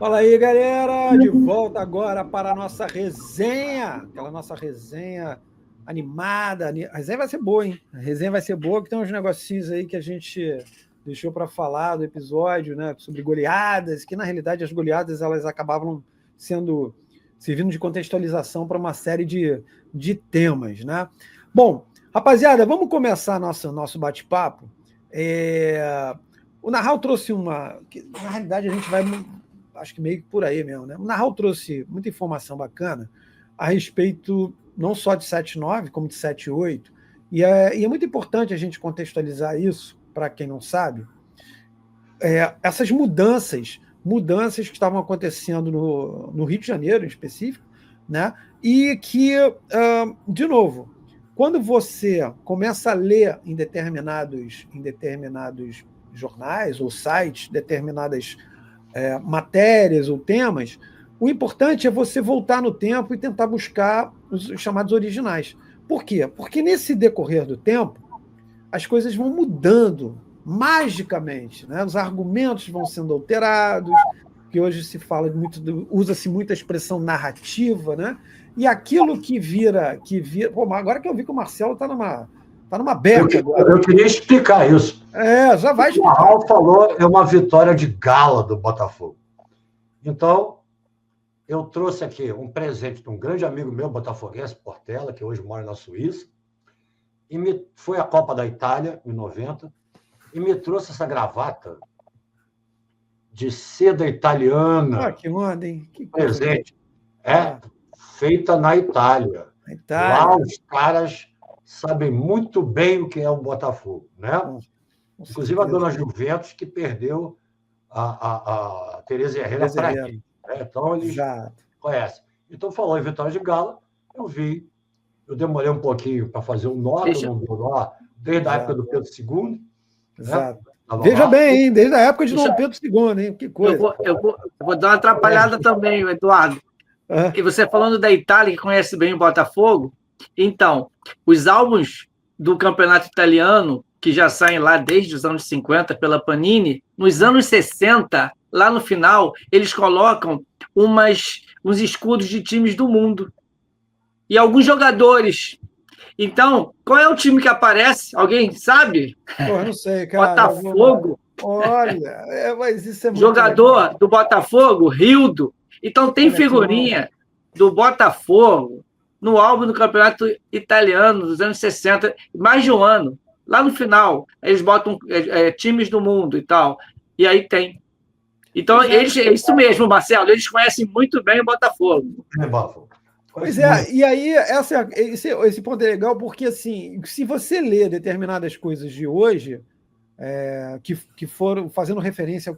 Fala aí, galera! De volta agora para a nossa resenha. Aquela nossa resenha animada. A resenha vai ser boa, hein? A resenha vai ser boa, que tem uns negocinhos aí que a gente deixou para falar do episódio, né? Sobre goleadas, que na realidade as goleadas elas acabavam servindo de contextualização para uma série de temas, né? Bom, rapaziada, vamos começar nosso bate-papo. O Narral trouxe na realidade, a gente vai, acho que meio que por aí mesmo, né? O Narral trouxe muita informação bacana a respeito não só de 7-9, como de 7-8. E é muito importante a gente contextualizar isso, para quem não sabe, essas mudanças que estavam acontecendo no Rio de Janeiro, em específico, né? E que, de novo, quando você começa a ler em determinados jornais ou sites, determinadas matérias ou temas, o importante é você voltar no tempo e tentar buscar os chamados originais. Por quê? Porque nesse decorrer do tempo, as coisas vão mudando magicamente, né? Os argumentos vão sendo alterados, que hoje se fala usa-se muita expressão narrativa, né? E aquilo que vira. Pô, agora que eu vi que o Marcelo está numa beca agora. Eu queria explicar isso. Já vai explicar. O Raul falou, é uma vitória de gala do Botafogo. Então, eu trouxe aqui um presente de um grande amigo meu, botafoguense, Portela, que hoje mora na Suíça, e foi à Copa da Itália, em 90, e me trouxe essa gravata de seda italiana. Que onda, hein? Que presente. Feita na Itália. Lá os caras sabem muito bem o que é o Botafogo, né? Inclusive a dona Juventus, que perdeu a Tereza Herrera para aqui. Então, eles conhecem. Então, falou em Vitória de Gala, eu demorei um pouquinho para fazer um nó, que não deu nó, desde a época do Pedro II. Exato. Né? Veja bem, hein? Desde a época de Dom Pedro II, hein? Que coisa. Eu vou dar uma atrapalhada também, Eduardo. E você falando da Itália, que conhece bem o Botafogo, então, os álbuns do campeonato italiano, que já saem lá desde os anos 50 pela Panini, nos anos 60, lá no final, eles colocam uns escudos de times do mundo. E alguns jogadores. Então, qual é o time que aparece? Alguém sabe? Pô, não sei, cara. Botafogo. Olha, mas isso é muito jogador legal. Do Botafogo, Rildo. Então, tem figurinha do Botafogo no álbum do campeonato italiano dos anos 60, mais de um ano. Lá no final, eles botam times do mundo e tal. E aí tem. Então, é isso mesmo, Marcelo. Eles conhecem muito bem o Botafogo. Pois é, e aí esse ponto é legal porque, assim, se você lê determinadas coisas de hoje, que foram fazendo referência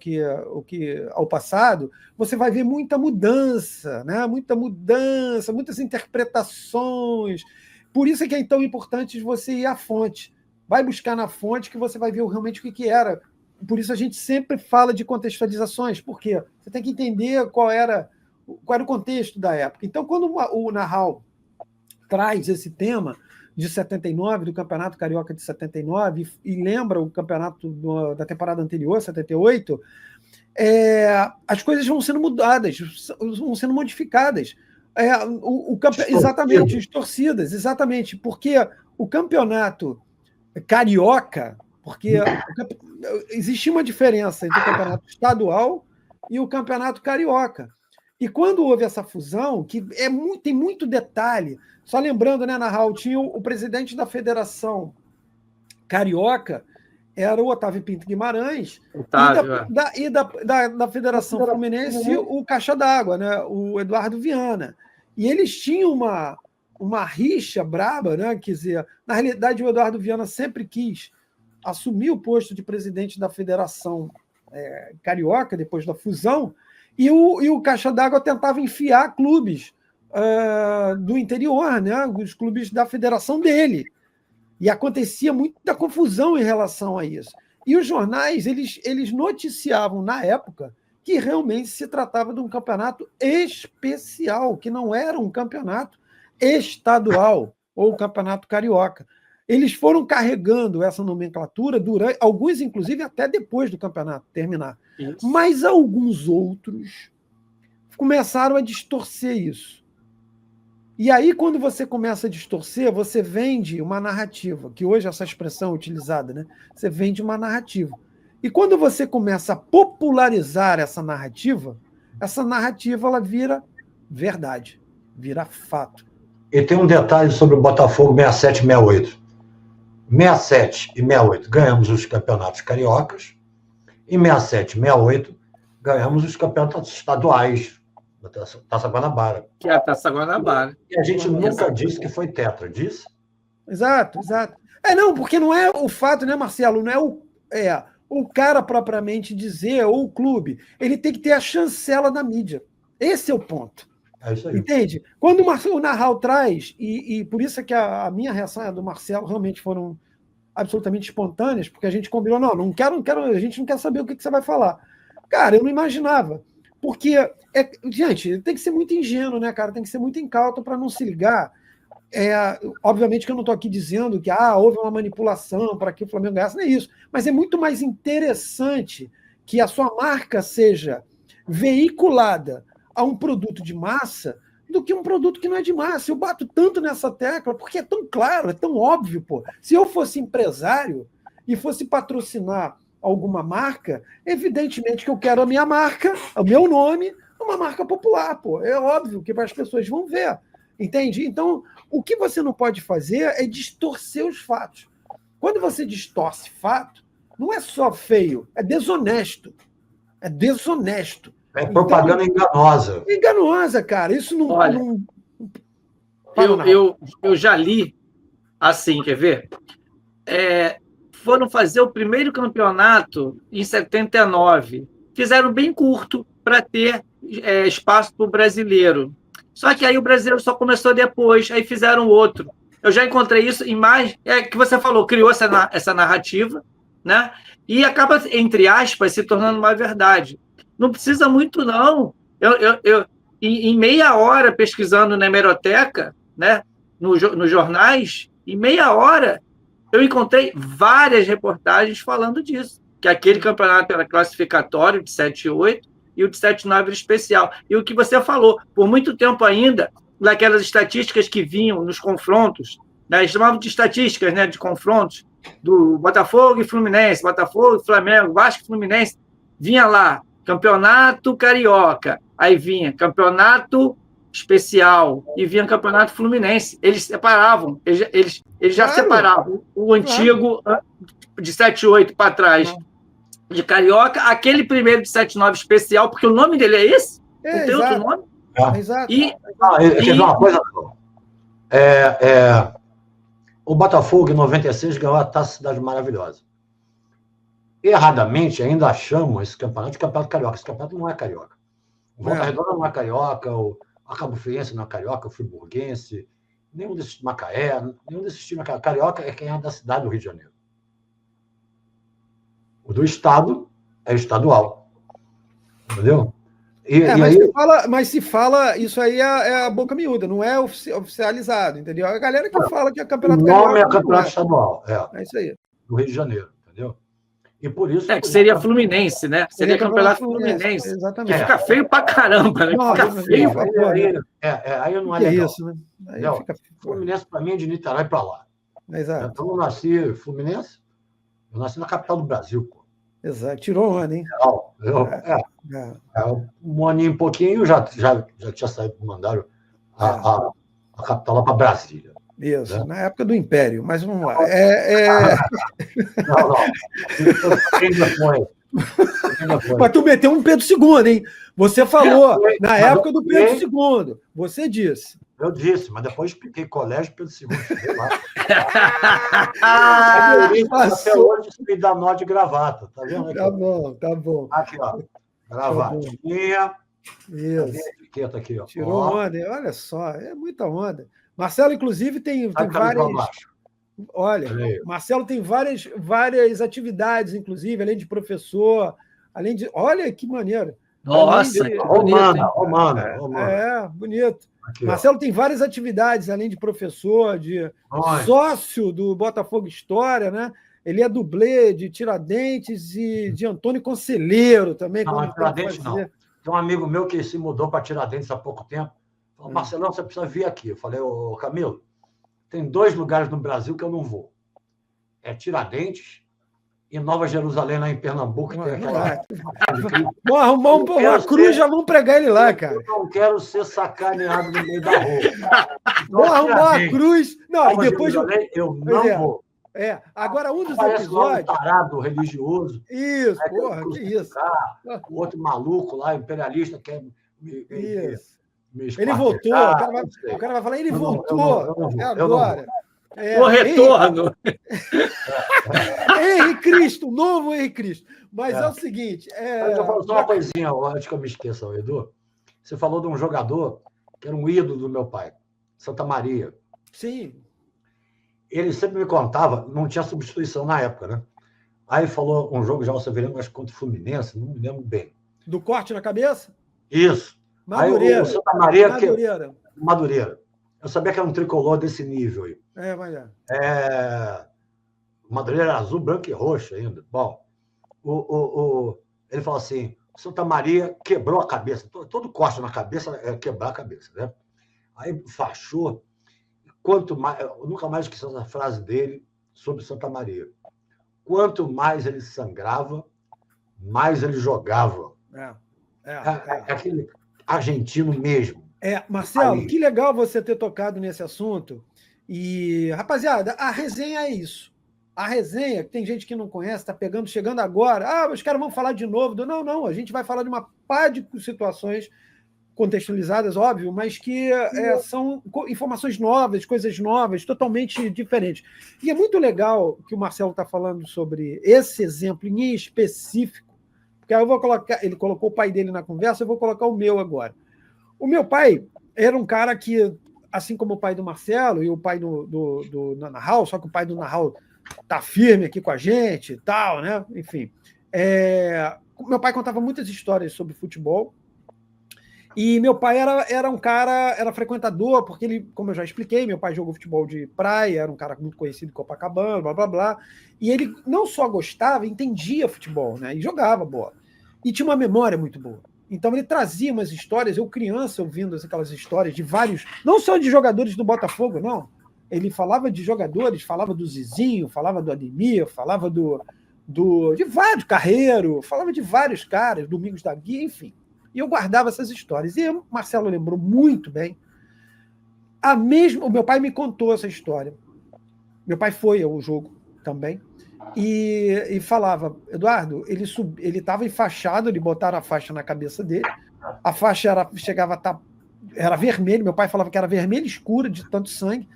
ao passado, você vai ver muita mudança, né? Muitas interpretações. Por isso é que é tão importante você ir à fonte. Vai buscar na fonte que você vai ver realmente o que era. Por isso a gente sempre fala de contextualizações, porque você tem que entender qual era o contexto da época. Então, quando o Narral traz esse tema de 79, do Campeonato Carioca de 79, e lembra o campeonato da temporada anterior, 78, as coisas vão sendo mudadas, vão sendo modificadas. Exatamente, as torcidas, exatamente, porque o campeonato carioca, porque existia uma diferença entre o campeonato estadual e o campeonato carioca. E quando houve essa fusão, que tem muito detalhe, só lembrando, né, Narral, tinha o presidente da Federação Carioca, era o Otávio Pinto Guimarães, e da Federação Fluminense, o Caixa d'Água, né, o Eduardo Viana. E eles tinham uma rixa braba, né? Quer dizer, na realidade, o Eduardo Viana sempre quis assumir o posto de presidente da Federação Carioca, depois da fusão, e o Caixa d'Água tentava enfiar clubes do interior, né? Os clubes da federação dele. E acontecia muita confusão em relação a isso. E os jornais, eles noticiavam, na época, que realmente se tratava de um campeonato especial, que não era um campeonato estadual ou campeonato carioca. Eles foram carregando essa nomenclatura, alguns, inclusive, até depois do campeonato terminar. Isso. Mas alguns outros começaram a distorcer isso. E aí, quando você começa a distorcer, você vende uma narrativa, que hoje essa expressão é utilizada, né? Você vende uma narrativa. E quando você começa a popularizar essa narrativa ela vira verdade, vira fato. E tem um detalhe sobre o Botafogo 67 e 68. 67 e 68 ganhamos os campeonatos cariocas, e 67 e 68 ganhamos os campeonatos estaduais, da Taça Guanabara. Que é a Taça Guanabara. E a gente nunca disse que foi tetra, disse? Exato. Não, porque não é o fato, né, Marcelo? Não é o cara propriamente dizer, ou o clube. Ele tem que ter a chancela da mídia. Esse é o ponto. É isso aí. Entende? Quando o Narral traz, e por isso é que a minha reação e a do Marcelo realmente foram absolutamente espontâneas, porque a gente combinou, não quero, a gente não quer saber o que você vai falar. Cara, eu não imaginava. Porque, gente, tem que ser muito ingênuo, né, cara? Tem que ser muito incauto para não se ligar. Obviamente que eu não estou aqui dizendo que houve uma manipulação para que o Flamengo ganhasse, não é isso. Mas é muito mais interessante que a sua marca seja veiculada a um produto de massa do que um produto que não é de massa. Eu bato tanto nessa tecla porque é tão claro, é tão óbvio, pô. Se eu fosse empresário e fosse patrocinar alguma marca, evidentemente que eu quero a minha marca, o meu nome, uma marca popular, pô. É óbvio que as pessoas vão ver, entende? Então, o que você não pode fazer é distorcer os fatos. Quando você distorce fato, não é só feio, é desonesto. É desonesto. É propaganda enganosa. Enganosa, cara. Isso não... Olha, eu já li, assim, quer ver? Foram fazer o primeiro campeonato em 79. Fizeram bem curto para ter espaço para o brasileiro. Só que aí o brasileiro só começou depois, aí fizeram outro. Eu já encontrei isso em mais... que você falou, criou essa narrativa, né? E acaba, entre aspas, se tornando uma verdade. Não precisa muito, não. Em meia hora, pesquisando na hemeroteca, né? Nos jornais, em meia hora, eu encontrei várias reportagens falando disso, que aquele campeonato era classificatório de 7 e 8 e o de 7 e 9 era especial. E o que você falou, por muito tempo ainda, naquelas estatísticas que vinham nos confrontos, né, eles chamavam de estatísticas, né, de confrontos, do Botafogo e Fluminense, Botafogo e Flamengo, Vasco e Fluminense, vinha lá, campeonato carioca, aí vinha campeonato especial e vinha campeonato fluminense. Eles separavam, eles já separavam o antigo de 7-8 para trás de carioca, aquele primeiro de 7-9 especial, porque o nome dele é esse? Não tem outro nome? Exato. Quer dizer uma coisa? O Botafogo, em 96, ganhou a Taça Cidade Maravilhosa. Erradamente, ainda achamos esse campeonato de campeonato carioca. Esse campeonato não é carioca. O Volta Redonda não é carioca, a Cabo Friense não é carioca, o Friburguense, nenhum desses Macaé, nenhum desses times carioca é quem é da cidade do Rio de Janeiro. O do Estado é estadual. Entendeu? Mas se fala, isso aí é a boca miúda, não é oficializado, entendeu? A galera que fala que é campeonato carioca. O nome é campeonato estadual. É isso aí. Do Rio de Janeiro, entendeu? E por isso. Que seria Fluminense, né? Seria campeonato Fluminense. Exatamente. Que fica feio pra caramba, né? Fica feio. Aí não é legal. Isso, né? Fluminense, para mim, é de Niterói para lá. Exato. Então, eu nasci Fluminense, eu nasci na capital do Brasil, pô. Exato. Tirou um ano, hein? Um aninho e pouquinho, já tinha saído, mandaram a capital lá para Brasília. Isso, né? Na época do Império, mas vamos lá. Não. Ainda foi. Mas tu meteu um Pedro II, hein? Você falou, na época do Pedro II. Você disse. Eu disse, mas depois expliquei colégio Pedro II. Até hoje me dá nó de gravata, tá vendo? Aqui, tá bom. Aqui, ó. Gravatinha. Isso. Etiqueta aqui, ó. Tirou onda, olha só, é muita onda. Marcelo, inclusive, tem várias. Olha, Marcelo tem várias atividades, inclusive, além de professor, além de. Olha que maneiro. Nossa, que bonito. Bonito. Aqui, Marcelo tem várias atividades, além de professor, de sócio do Botafogo História, né? Ele é dublê de Tiradentes e de Antônio Conselheiro também. Não, Tiradentes não. Tem um amigo meu que se mudou para Tiradentes há pouco tempo. Falou, Marcelão, você precisa vir aqui. Eu falei, ô Camilo, tem 2 lugares no Brasil que eu não vou. É Tiradentes e Nova Jerusalém, lá em Pernambuco. Que tem aquela... Bom, arrumar uma cruz, já vamos pregar ele lá, cara. Eu não quero ser sacaneado no meio da rua. Vamos arrumar uma cruz. Não, Nova e depois Jerusalém, eu não vou. Agora um dos Parece episódios... um tarado religioso. Isso, porra, que isso. O outro maluco lá, imperialista, quer me ele voltou, o cara vai falar, ele voltou. Agora. O retorno. Henrique Cristo, novo Henrique Cristo. Mas é o seguinte... Eu falo só uma coisinha, antes que eu me esqueça, Edu. Você falou de um jogador que era um ídolo do meu pai, Santa Maria. Sim. Ele sempre me contava, não tinha substituição na época, né? Aí falou um jogo já o Severino, acho que contra o Fluminense, não me lembro bem. Do corte na cabeça? Isso. Madureira. Aí o Santa Maria... Madureira. Madureira. Eu sabia que era um tricolor desse nível aí. Mas Madureira era azul, branco e roxo ainda. Bom, ele falou assim, o Santa Maria quebrou a cabeça. Todo corte na cabeça é quebrar a cabeça, né? Aí fachou. Quanto mais, eu nunca mais esqueci essa frase dele sobre Santa Maria. Quanto mais ele sangrava, mais ele jogava. Aquele argentino mesmo. Marcelo, aí. Que legal você ter tocado nesse assunto. E, rapaziada, a resenha é isso. A resenha, que tem gente que não conhece, está chegando agora. Os caras vão falar de novo. Não, a gente vai falar de uma pá de situações contextualizadas, óbvio, mas que são informações novas, coisas novas, totalmente diferentes. E é muito legal que o Marcelo está falando sobre esse exemplo em específico, porque aí eu vou colocar, ele colocou o pai dele na conversa, eu vou colocar o meu agora. O meu pai era um cara que, assim como o pai do Marcelo e o pai do Nahal, só que o pai do Nahal está firme aqui com a gente e tal, né? Enfim. Meu pai contava muitas histórias sobre futebol. E meu pai era um cara, era frequentador, porque ele, como eu já expliquei, meu pai jogou futebol de praia, era um cara muito conhecido em Copacabana, blá, blá, blá. E ele não só gostava, entendia futebol, né? E jogava bola. E tinha uma memória muito boa. Então ele trazia umas histórias, eu criança ouvindo aquelas histórias de vários, não só de jogadores do Botafogo, não. Ele falava de jogadores, falava do Zizinho, falava do Ademir, falava de vários, Carreiro, falava de vários caras, Domingos da Guia, enfim. E eu guardava essas histórias. E o Marcelo lembrou muito bem. O meu pai me contou essa história. Meu pai foi ao jogo também. E falava, Eduardo, ele estava enfaixado, ele botaram a faixa na cabeça dele. A faixa era vermelha. Meu pai falava que era vermelha escura, de tanto sangue.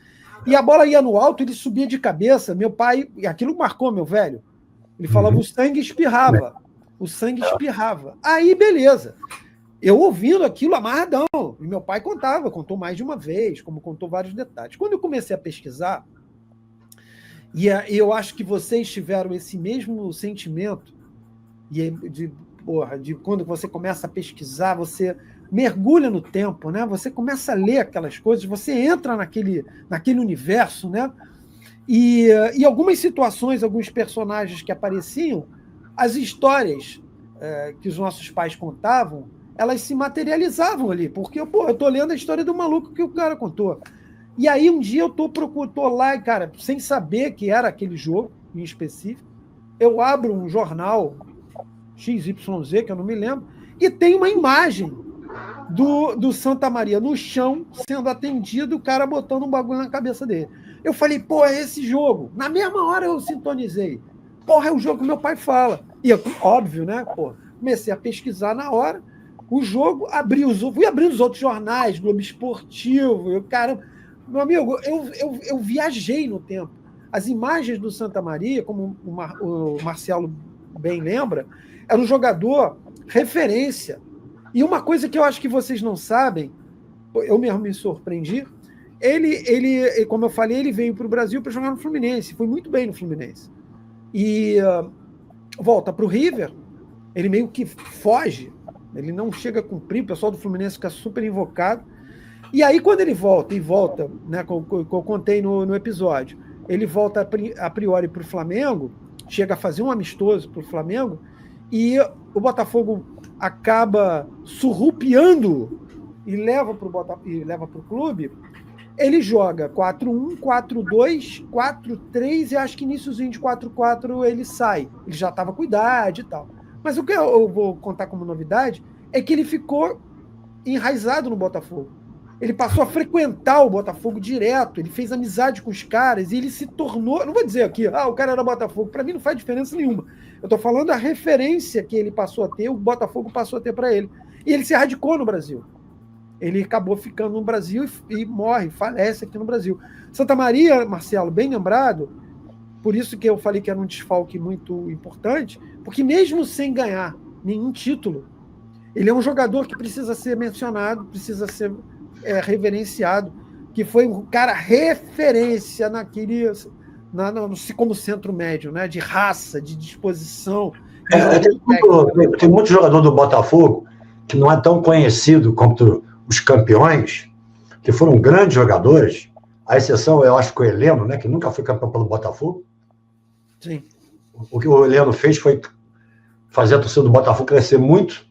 E a bola ia no alto, ele subia de cabeça. Meu pai, aquilo marcou, meu velho. Ele falava, o sangue espirrava. O sangue espirrava. Aí, beleza. Eu ouvindo aquilo amarradão. E meu pai contou mais de uma vez, como contou vários detalhes. Quando eu comecei a pesquisar, e eu acho que vocês tiveram esse mesmo sentimento, de quando você começa a pesquisar, você mergulha no tempo, né? Você começa a ler aquelas coisas, você entra naquele universo, né? E algumas situações, alguns personagens que apareciam, as histórias que os nossos pais contavam, elas se materializavam ali, porque eu tô lendo a história do maluco que o cara contou. E aí um dia eu tô lá, cara, sem saber que era aquele jogo em específico, eu abro um jornal XYZ, que eu não me lembro, e tem uma imagem do Santa Maria no chão, sendo atendido, o cara botando um bagulho na cabeça dele. Eu falei, é esse jogo. Na mesma hora eu sintonizei. É o jogo que meu pai fala. E eu, óbvio, né? Comecei a pesquisar na hora. O jogo, fui abrindo os outros jornais, Globo Esportivo, meu amigo, eu viajei no tempo. As imagens do Santa Maria, como o Marcelo bem lembra, era um jogador referência. E uma coisa que eu acho que vocês não sabem, eu mesmo me surpreendi, ele como eu falei, ele veio para o Brasil para jogar no Fluminense, foi muito bem no Fluminense. E volta para o River, ele meio que foge, ele não chega a cumprir, o pessoal do Fluminense fica super invocado. E aí, quando ele volta, né, que eu contei no episódio, ele volta a priori para o Flamengo, chega a fazer um amistoso para o Flamengo, e o Botafogo acaba surrupiando e leva para o clube, ele joga 4-1, 4-2, 4-3 e acho que iníciozinho de 4-4 ele sai. Ele já estava com idade e tal. Mas o que eu vou contar como novidade é que ele ficou enraizado no Botafogo. Ele passou a frequentar o Botafogo direto, ele fez amizade com os caras e ele se tornou... Não vou dizer aqui, o cara era Botafogo. Para mim não faz diferença nenhuma. Eu estou falando da referência que ele passou a ter, o Botafogo passou a ter para ele. E ele se radicou no Brasil. Ele acabou ficando no Brasil e morre, falece aqui no Brasil. Santa Maria, Marcelo, bem lembrado, por isso que eu falei que era um desfalque muito importante, porque mesmo sem ganhar nenhum título, ele é um jogador que precisa ser mencionado, precisa ser reverenciado, que foi um cara referência naquele, como centro médio, né, de raça, de disposição. Tem muito jogador do Botafogo que não é tão conhecido quanto os campeões, que foram grandes jogadores, a exceção, eu acho que o Heleno, né, que nunca foi campeão pelo Botafogo. Sim. O que o Heleno fez foi fazer a torcida do Botafogo crescer muito.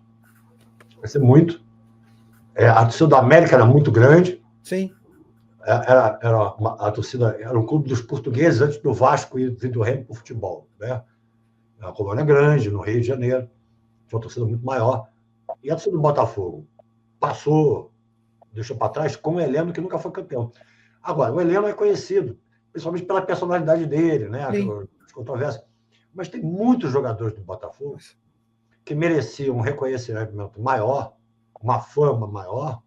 A torcida do América era muito grande. Sim. A torcida era um clube dos portugueses antes do Vasco e do Remo para o futebol. Né? Era uma colônia grande, no Rio de Janeiro. Tinha uma torcida muito maior. E a torcida do Botafogo deixou para trás com o Heleno, que nunca foi campeão. Agora, o Heleno é conhecido, principalmente pela personalidade dele, né? As controvérsias. Mas tem muitos jogadores do Botafogo que mereciam um reconhecimento maior, uma fama maior,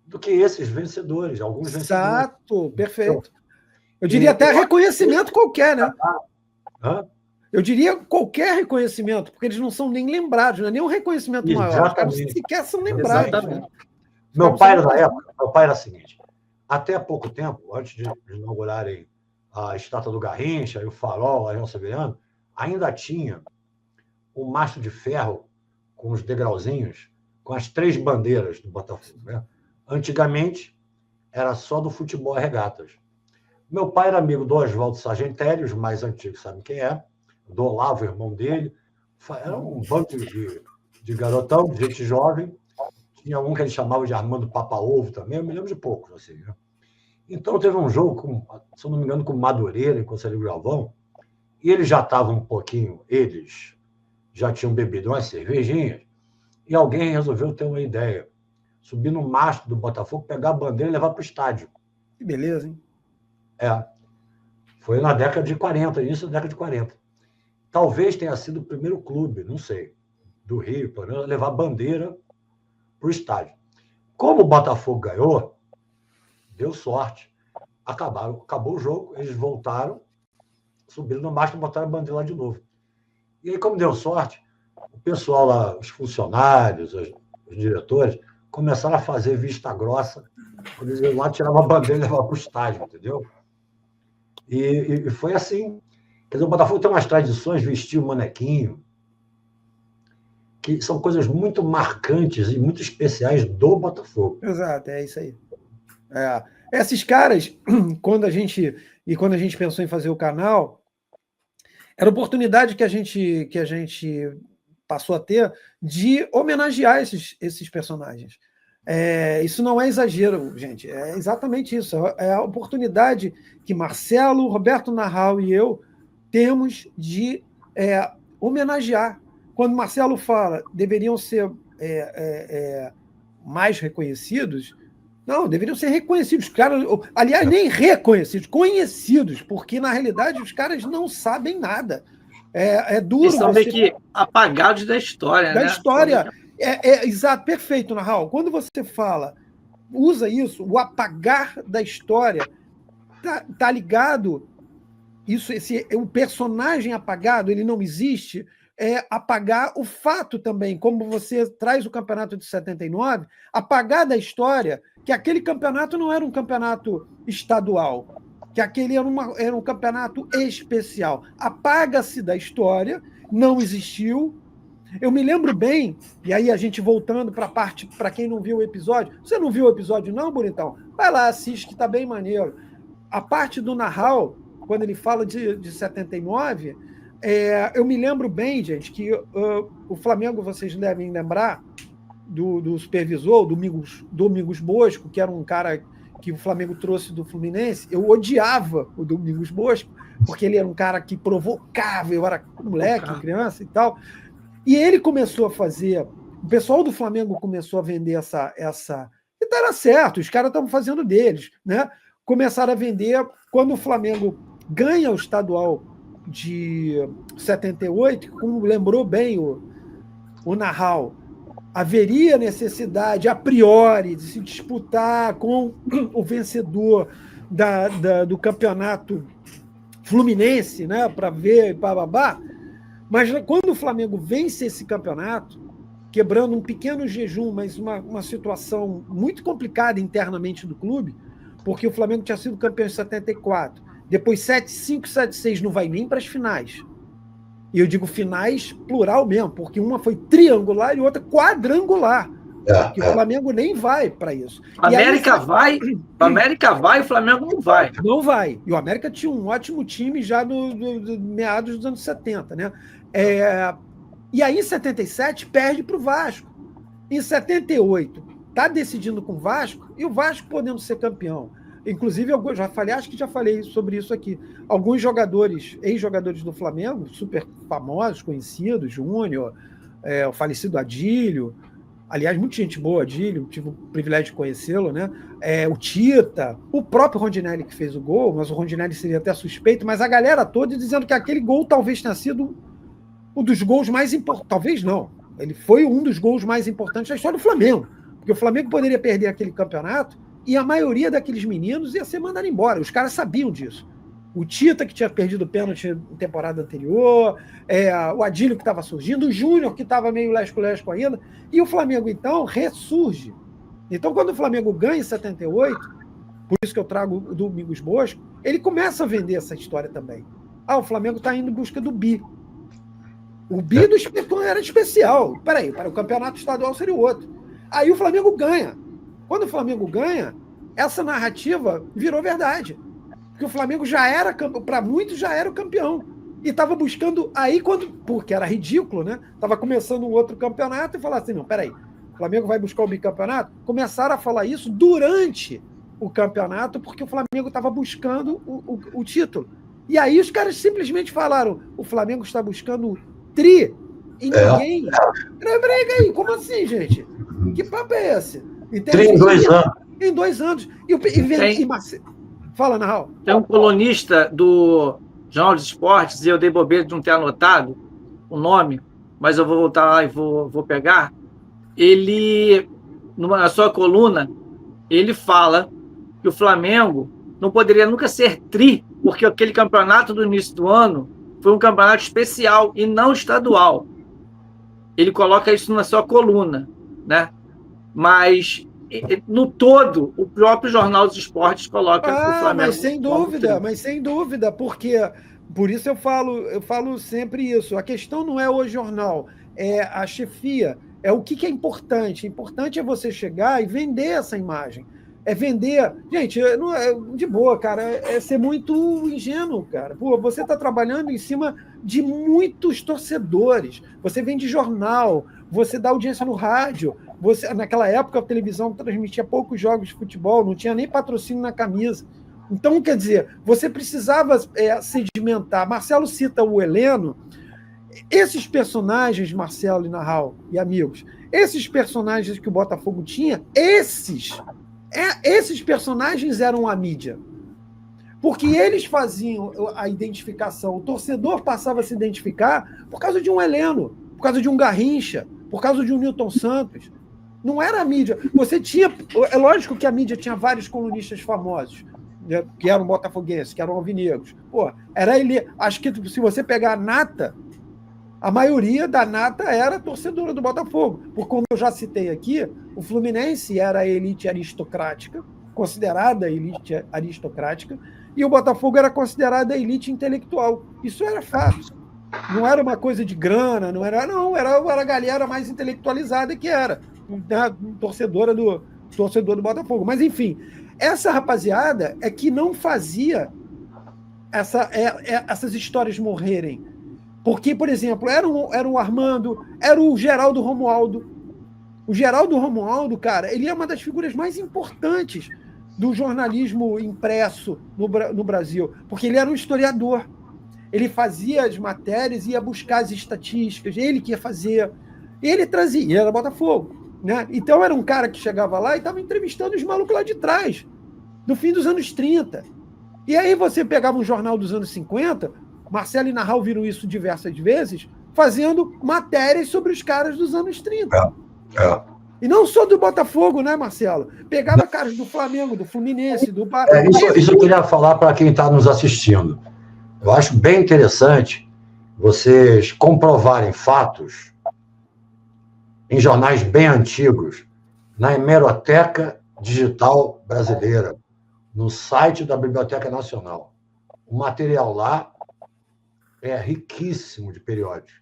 do que esses vencedores, alguns vencedores. Exato, perfeito. Eu diria até reconhecimento qualquer, né? Eu diria qualquer reconhecimento, porque eles não são nem lembrados, não é nem um reconhecimento maior. Os caras sequer são lembrados. Né? Meu pai era da época, era o seguinte, até há pouco tempo, antes de inaugurarem a estátua do Garrincha e o farol, a João Severiano, ainda tinha um mastro de ferro com os degrauzinhos, com as 3 bandeiras do Botafogo. Né? Antigamente, era só do futebol e regatas. Meu pai era amigo do Oswaldo Sargentelli, os mais antigos sabem quem é, do Olavo, irmão dele. Era um bando de garotão, de gente jovem. Tinha um que ele chamava de Armando Papa-Ovo também, eu me lembro de poucos. Assim, né? Então, teve um jogo, se eu não me engano, com Madureira, em Conselheiro Galvão, e eles já estavam um pouquinho, eles já tinham bebido umas cervejinhas, e alguém resolveu ter uma ideia. Subir no mastro do Botafogo, pegar a bandeira e levar para o estádio. Que beleza, hein? Foi na década de 40, início da década de 40. Talvez tenha sido o primeiro clube, não sei, do Rio, por exemplo, a levar bandeira para o estádio. Como o Botafogo ganhou, deu sorte. Acabou o jogo, eles voltaram, subiram no mastro e botaram a bandeira lá de novo. E aí, como deu sorte, o pessoal lá, os funcionários, os diretores, começaram a fazer vista grossa, quando eles iam lá, tiravam a bandeira e levavam para o estádio, entendeu? E foi assim. Quer dizer, o Botafogo tem umas tradições, vestir o manequinho, que são coisas muito marcantes e muito especiais do Botafogo. Exato, é isso aí. Esses caras, quando a gente pensou em fazer o canal, era a oportunidade que a gente passou a ter de homenagear esses personagens. Isso não é exagero, gente. É exatamente isso. É a oportunidade que Marcelo, Roberto Narral e eu temos de homenagear. Quando Marcelo fala deveriam ser mais reconhecidos, não, deveriam ser reconhecidos. Caras, aliás, nem reconhecidos, conhecidos, porque, na realidade, os caras não sabem nada. É duro. Eles são meio que apagados da história, né? Da história. Exato, perfeito, Narral. Quando você usa isso, o apagar da história, tá ligado? O personagem apagado, ele não existe. Apagar o fato também, como você traz o campeonato de 79, apagar da história que aquele campeonato não era um campeonato estadual, que aquele era um campeonato especial. Apaga-se da história, não existiu. Eu me lembro bem, e aí a gente voltando para a parte, para quem não viu o episódio, você não viu o episódio não, bonitão? Vai lá, assiste, que está bem maneiro. A parte do Narral, quando ele fala de 79, eu me lembro bem, gente, que o Flamengo, vocês devem lembrar, do supervisor, Domingos Bosco, que era um cara que o Flamengo trouxe do Fluminense. Eu odiava o Domingos Bosco, porque ele era um cara que provocava, eu era moleque, criança e tal. E ele começou a fazer... O pessoal do Flamengo começou a vender essa... E era certo, os caras estavam fazendo deles, né? Começaram a vender quando o Flamengo ganha o estadual de 78, como lembrou bem o Narral, haveria necessidade, a priori, de se disputar com o vencedor do campeonato fluminense, né, para ver, bababá. Mas quando o Flamengo vence esse campeonato, quebrando um pequeno jejum, mas uma situação muito complicada internamente do clube, porque o Flamengo tinha sido campeão em 74, depois 7-5, 7-6, não vai nem para as finais. E eu digo finais plural mesmo, porque uma foi triangular e outra quadrangular. Que o Flamengo nem vai para isso. A América vai, o Flamengo não vai. Não vai. E o América tinha um ótimo time já no meados dos anos 70, né? E aí, em 77, perde para o Vasco. Em 78, está decidindo com o Vasco, e o Vasco podendo ser campeão. Inclusive, eu acho que já falei sobre isso aqui. Alguns jogadores, ex-jogadores do Flamengo, super famosos, conhecidos, Júnior, o falecido Adílio, aliás, muita gente boa, Adílio, tive o privilégio de conhecê-lo, né? O Tita, o próprio Rondinelli que fez o gol, mas o Rondinelli seria até suspeito, mas a galera toda dizendo que aquele gol talvez tenha sido um dos gols mais importantes. Talvez não. Ele foi um dos gols mais importantes da história do Flamengo. Porque o Flamengo poderia perder aquele campeonato e a maioria daqueles meninos ia ser mandado embora. Os caras sabiam disso. O Tita, que tinha perdido o pênalti na temporada anterior, o Adílio, que estava surgindo, o Júnior, que estava meio lesco-lesco ainda, e o Flamengo, então, ressurge. Então, quando o Flamengo ganha em 78, por isso que eu trago o Domingos Bosco, ele começa a vender essa história também. O Flamengo está indo em busca do bi. O bi do era especial. Peraí, para o campeonato estadual seria o outro. Aí o Flamengo ganha. Quando o Flamengo ganha, essa narrativa virou verdade. Porque o Flamengo já era, para muitos, já era o campeão. E estava buscando aí, porque era ridículo, né? Estava começando um outro campeonato e falar assim, não, peraí, o Flamengo vai buscar o bicampeonato? Começaram a falar isso durante o campeonato, porque o Flamengo estava buscando o título. E aí os caras simplesmente falaram, o Flamengo está buscando o tri, e ninguém... Peraí, como assim, gente? Que papo é esse? Tri em 2 anos. Em 2 anos. Fala, Narral. Tem um colunista do Jornal dos Esportes, e eu dei bobeira de não ter anotado o nome, mas eu vou voltar lá e vou pegar. Ele, na sua coluna, ele fala que o Flamengo não poderia nunca ser tri, porque aquele campeonato do início do ano foi um campeonato especial e não estadual. Ele coloca isso na sua coluna, né? Mas, no todo, o próprio Jornal dos Esportes coloca o Flamengo. Mas sem dúvida, porque por isso eu falo sempre isso. A questão não é o jornal, é a chefia, é o que é importante. Importante é você chegar e vender essa imagem. É vender. Gente, não é, de boa, cara, é ser muito ingênuo, cara. Pô, você está trabalhando em cima de muitos torcedores. Você vende jornal, você dá audiência no rádio. Naquela época, a televisão transmitia poucos jogos de futebol, não tinha nem patrocínio na camisa. Então, quer dizer, você precisava sedimentar. Marcelo cita o Heleno. Esses personagens, Marcelo e Narral e amigos, esses personagens que o Botafogo tinha, esses personagens eram a mídia. Porque eles faziam a identificação. O torcedor passava a se identificar por causa de um Heleno, por causa de um Garrincha, por causa de um Newton Santos. Não era a mídia. Você tinha... É lógico que a mídia tinha vários colunistas famosos, né, que eram botafoguenses, que eram alvinegros. Pô, era ele. Acho que se você pegar a nata, a maioria da nata era torcedora do Botafogo. Porque, como eu já citei aqui, o Fluminense era a elite aristocrática, considerada a elite aristocrática, e o Botafogo era considerada a elite intelectual. Isso era fato. Não era uma coisa de grana, era a galera mais intelectualizada que era, né, torcedora do Botafogo. Mas, enfim, essa rapaziada é que não fazia essas histórias morrerem. Porque, por exemplo, era o Armando, era o Geraldo Romualdo. O Geraldo Romualdo, cara, ele é uma das figuras mais importantes do jornalismo impresso no Brasil, porque ele era um historiador. Ele fazia as matérias, ia buscar as estatísticas, ele que ia fazer. Ele trazia, ele era Botafogo. Né? Então era um cara que chegava lá e estava entrevistando os malucos lá de trás, no fim dos anos 30. E aí você pegava um jornal dos anos 50, Marcelo e Narral viram isso diversas vezes, fazendo matérias sobre os caras dos anos 30. E não só do Botafogo, né, Marcelo? Pegava caras do Flamengo, do Fluminense, do... Isso eu queria falar para quem está nos assistindo. Eu acho bem interessante vocês comprovarem fatos em jornais bem antigos, na Hemeroteca Digital Brasileira, no site da Biblioteca Nacional. O material lá é riquíssimo de periódicos.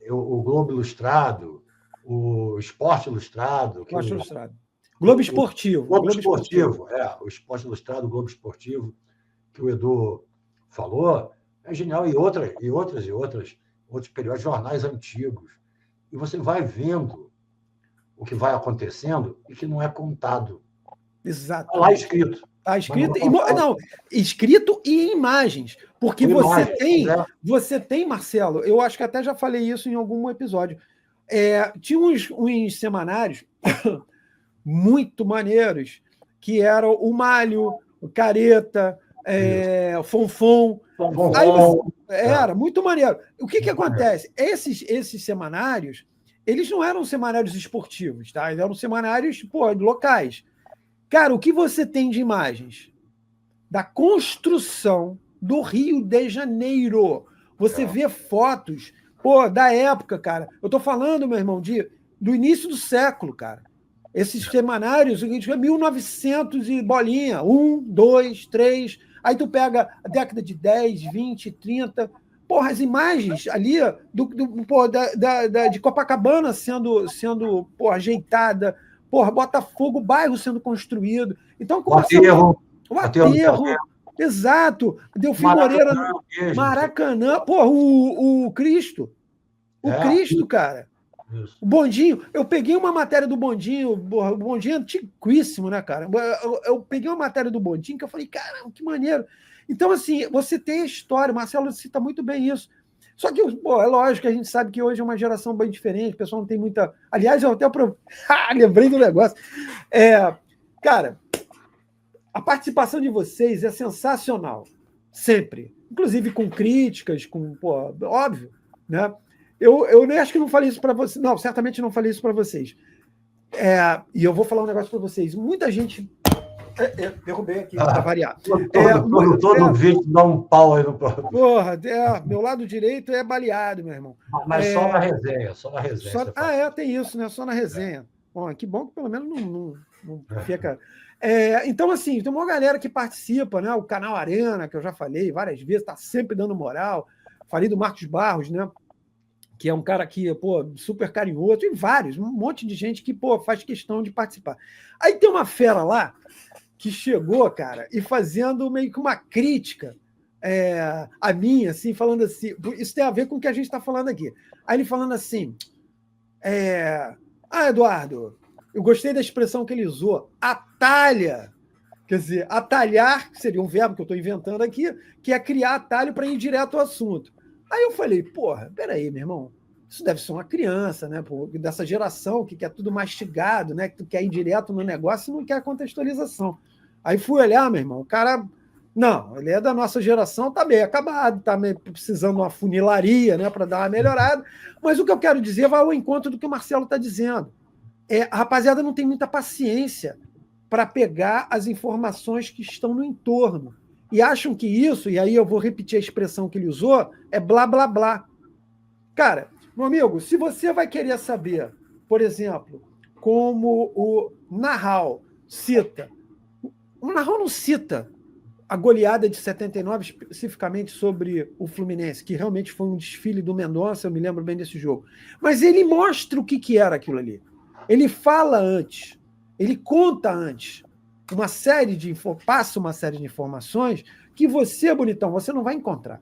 O Globo Ilustrado, o Esporte Ilustrado. Globo Esportivo. Globo Esportivo, o Esporte Ilustrado, o Globo Esportivo, que o Edu falou, é genial. E outros periódicos, jornais antigos. E você vai vendo o que vai acontecendo e que não é contado. Exato. Está lá escrito. Está escrito, escrito e em imagens. Porque você tem, Marcelo, eu acho que até já falei isso em algum episódio. Tinha uns semanários muito maneiros, que eram o Malho, o Careta, o Fonfon. Era muito maneiro. O que acontece? Esses semanários, eles não eram semanários esportivos, tá? Eles eram semanários locais. Cara, o que você tem de imagens da construção do Rio de Janeiro? Você vê fotos da época, cara. Eu tô falando, meu irmão, do início do século, cara. Esses semanários, 1900 e bolinha, 1, 2, 3. Aí tu pega a década de 10, 20, 30. Porra, as imagens ali de Copacabana sendo ajeitada. Porra, Botafogo, bairro sendo construído. Então, o aterro. Exato. Delfim Moreira, Maracanã. Porra, o Cristo. O Cristo, cara. Isso. O Bondinho. Eu peguei uma matéria do Bondinho. O Bondinho é antiquíssimo, né, cara? Eu peguei uma matéria do Bondinho que eu falei, caramba, que maneiro. Então, assim, você tem a história. O Marcelo cita muito bem isso. Só que, é lógico que a gente sabe que hoje é uma geração bem diferente, o pessoal não tem muita... Aliás, eu até lembrei do negócio. Cara, a participação de vocês é sensacional, sempre. Inclusive com críticas, óbvio, né? Eu nem acho que não falei isso para vocês. Não, certamente não falei isso para vocês. E eu vou falar um negócio para vocês. Muita gente... derrubei aqui, para variar. Todo vídeo dá um pau aí no... Porra, meu lado direito é baleado, meu irmão. Mas só na resenha, tem isso, né? Só na resenha. Bom, que bom que pelo menos não fica... então, assim, tem uma galera que participa, né? O canal Arena, que eu já falei várias vezes, está sempre dando moral. Falei do Marcos Barros, né? Que é um cara que, super carinhoso, e vários, um monte de gente que, faz questão de participar. Aí tem uma fera lá que chegou, cara, e fazendo meio que uma crítica a mim, assim, falando assim, isso tem a ver com o que a gente está falando aqui. Aí ele falando assim, Eduardo, eu gostei da expressão que ele usou, atalha, quer dizer, atalhar, que seria um verbo que eu estou inventando aqui, que é criar atalho para ir direto ao assunto. Aí eu falei, porra, peraí, meu irmão, isso deve ser uma criança, né? Dessa geração que quer tudo mastigado, né? Que tu quer ir direto no negócio e não quer contextualização. Aí fui olhar, meu irmão, o cara... Não, ele é da nossa geração, tá meio acabado, tá meio precisando de uma funilaria, né? Para dar uma melhorada. Mas o que eu quero dizer vai ao encontro do que o Marcelo está dizendo. A rapaziada não tem muita paciência para pegar as informações que estão no entorno. E acham que isso, e aí eu vou repetir a expressão que ele usou, é blá, blá, blá. Cara, meu amigo, se você vai querer saber, por exemplo, como o Narral cita, o Narral não cita a goleada de 79, especificamente sobre o Fluminense, que realmente foi um desfile do Mendonça, eu me lembro bem desse jogo. Mas ele mostra o que era aquilo ali. Ele fala antes, ele conta antes. Passa uma série de informações que você, bonitão, você não vai encontrar.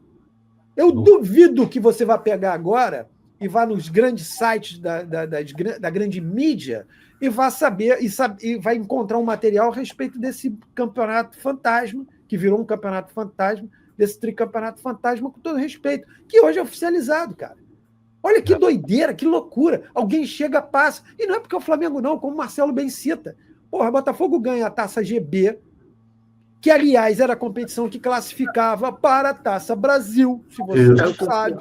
Eu duvido que você vá pegar agora e vá nos grandes sites da grande mídia e vá saber e vai encontrar um material a respeito desse campeonato fantasma, que virou um campeonato fantasma, desse tricampeonato fantasma, com todo respeito, que hoje é oficializado, cara. Olha que doideira, que loucura. Alguém chega, passa. E não é porque é o Flamengo, não, como o Marcelo bem cita. Porra, o Botafogo ganha a Taça GB, que, aliás, era a competição que classificava para a Taça Brasil, se você não sabe.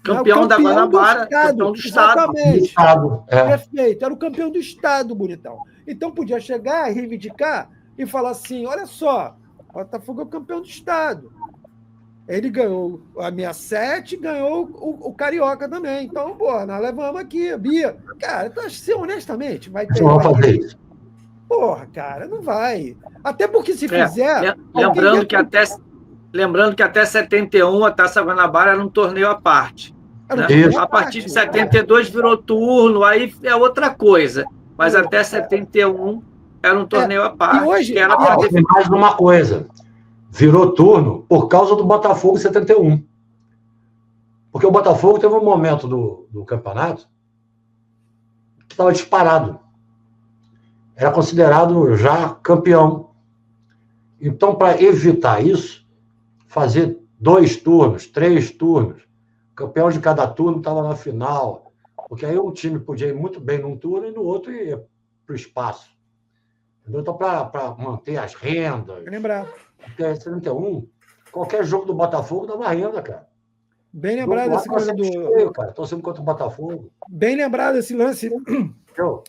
Campeão da Guanabara, campeão do Estado. Exatamente. Perfeito. Era o campeão do Estado, bonitão. Então podia chegar e reivindicar e falar assim, olha só, o Botafogo é o campeão do Estado. Ele ganhou a 67 e ganhou o Carioca também. Então, pô, nós levamos aqui, Bia. Cara, tu acha que, honestamente, vai ter... Não vai fazer isso. Porra, cara, não vai. Até porque se fizer... Lembrando que até 71 a Taça Guanabara era um torneio à parte. Né? A partir de 72 virou turno, aí é outra coisa. Mas até 71 era um torneio à parte. E hoje... Tem mais uma coisa. Virou turno por causa do Botafogo em 71. Porque o Botafogo teve um momento do campeonato que estava disparado. Era considerado já campeão. Então, para evitar isso, fazer 2 turnos, 3 turnos, campeão de cada turno estava na final, porque aí um time podia ir muito bem num turno e no outro ia para o espaço. Entendeu? Então, para manter as rendas... Lembrar. Até 71, qualquer jogo do Botafogo dava renda, cara. Bem lembrado esse coisa do... Cheio, cara. Torcendo contra o Botafogo. Bem lembrado esse lance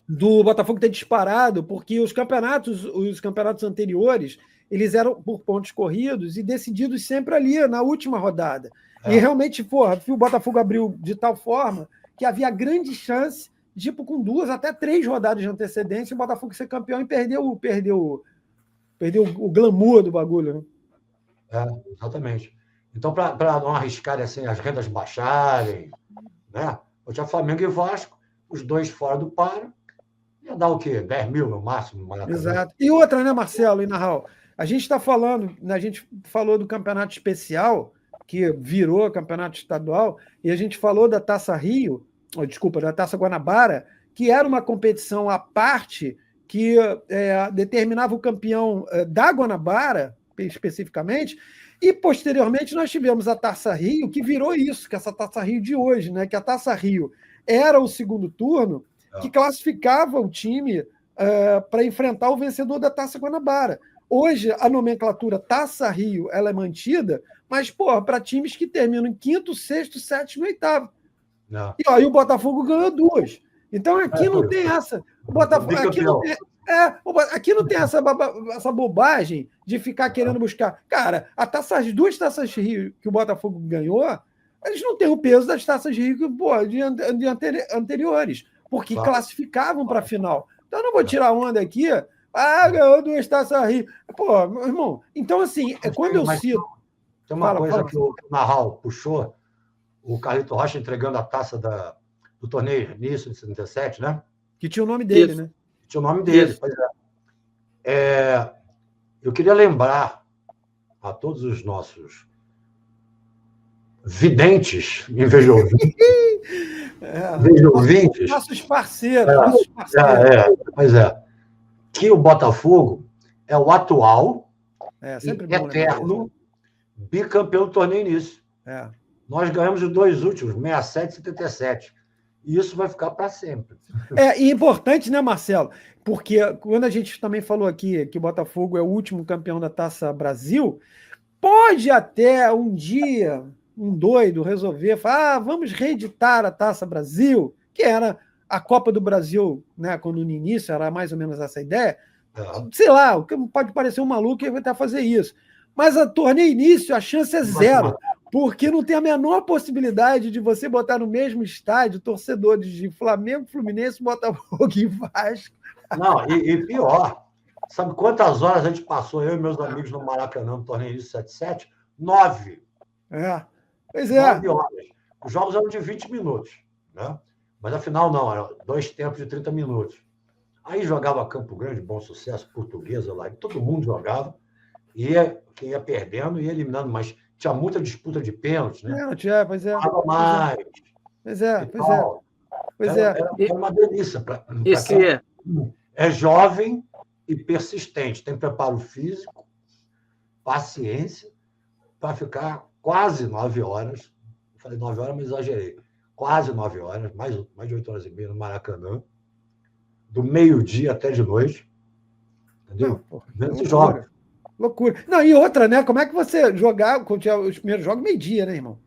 do Botafogo ter disparado, porque os campeonatos anteriores, eles eram por pontos corridos e decididos sempre ali, na última rodada. E realmente, porra, o Botafogo abriu de tal forma que havia grande chance, tipo, com 2 até 3 rodadas de antecedência, o Botafogo ser campeão e perdeu o glamour do bagulho, né? Exatamente. Então, para não arriscarem assim, as rendas baixarem, né? Eu tinha Flamengo e Vasco, os 2 fora do páreo, ia dar o quê? 10 mil no máximo? Exato. E outra, né, Marcelo e Narral? A gente falou do campeonato especial, que virou campeonato estadual, e a gente falou da Taça Rio, da Taça Guanabara, que era uma competição à parte que determinava o campeão da Guanabara, especificamente, e, posteriormente, nós tivemos a Taça Rio, que virou isso, que é essa Taça Rio de hoje, né? Que a Taça Rio era o segundo turno, que classificava o time para enfrentar o vencedor da Taça Guanabara. Hoje, a nomenclatura Taça Rio ela é mantida, mas, para times que terminam em 5º, 6º, 7º e 8º. E aí o Botafogo ganhou 2. Então, aqui não tem essa... O Botafogo, aqui não tem essa bobagem de ficar querendo buscar. Cara, as 2 Taças Rio que o Botafogo ganhou, eles não têm o peso das Taças Rio de anteriores, porque classificavam para a final. Então, eu não vou tirar onda aqui. Ganhou 2 Taças Rio. Pô, meu irmão, então, assim, quando eu cito... Tem uma coisa que o Narral puxou, o Carlito Rocha entregando a taça do torneio início de 77, né? Que tinha o nome dele, né? Tinha o nome dele, pois é. Eu queria lembrar a todos os nossos videntes, em vez de ouvintes. Nossos parceiros. Pois é. Que o Botafogo é o atual sempre eterno bicampeão do torneio início. Nós ganhamos os 2 últimos, 67 e 77. E isso vai ficar para sempre. E importante, né, Marcelo? Porque quando a gente também falou aqui que o Botafogo é o último campeão da Taça Brasil, pode até um dia um doido resolver falar, vamos reeditar a Taça Brasil, que era a Copa do Brasil, né, quando no início era mais ou menos essa ideia. Sei lá, pode parecer um maluco que vai tentar fazer isso. Mas a torneio início, a chance é 0. Porque não tem a menor possibilidade de você botar no mesmo estádio torcedores de Flamengo, Fluminense, Botafogo e Vasco. Não, e pior, sabe quantas horas a gente passou, eu e meus amigos, no Maracanã, no torneio de 77? 9. Pois é. 9 horas. Os jogos eram de 20 minutos, né? Mas afinal não, eram 2 tempos de 30 minutos. Aí jogava Campo Grande, Bom Sucesso, Portuguesa lá, todo mundo jogava, quem ia perdendo ia eliminando, mas tinha muita disputa de pênalti, né? Pois é. Mais. Pois é. Era uma delícia. Esse é jovem e persistente, tem preparo físico, paciência, para ficar quase 9 horas. Eu falei 9 horas, mas exagerei. Quase 9 horas, mais de 8 horas e meia no Maracanã, do meio-dia até de noite. Entendeu? Loucura. Não, e outra, né? Como é que você jogar os primeiros jogos meio-dia, né, irmão?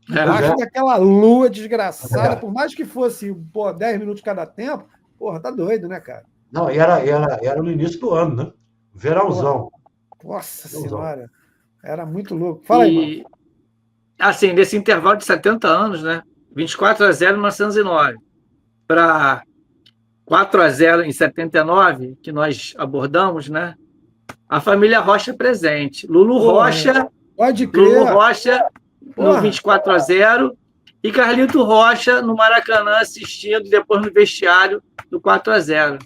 Embaixo daquela lua desgraçada, por mais que fosse 10 minutos cada tempo, porra, tá doido, né, cara? Não, e era no início do ano, né? Verãozão. Nossa Senhora, era muito louco. Fala aí, irmão. Assim, nesse intervalo de 70 anos, né? 24-0 em 1909 para 4-0 em 79, que nós abordamos, né? A família Rocha presente. Lulu Rocha. Pode crer. Lulu Rocha no 24-0 e Carlito Rocha no Maracanã assistindo, depois no vestiário do 4-0.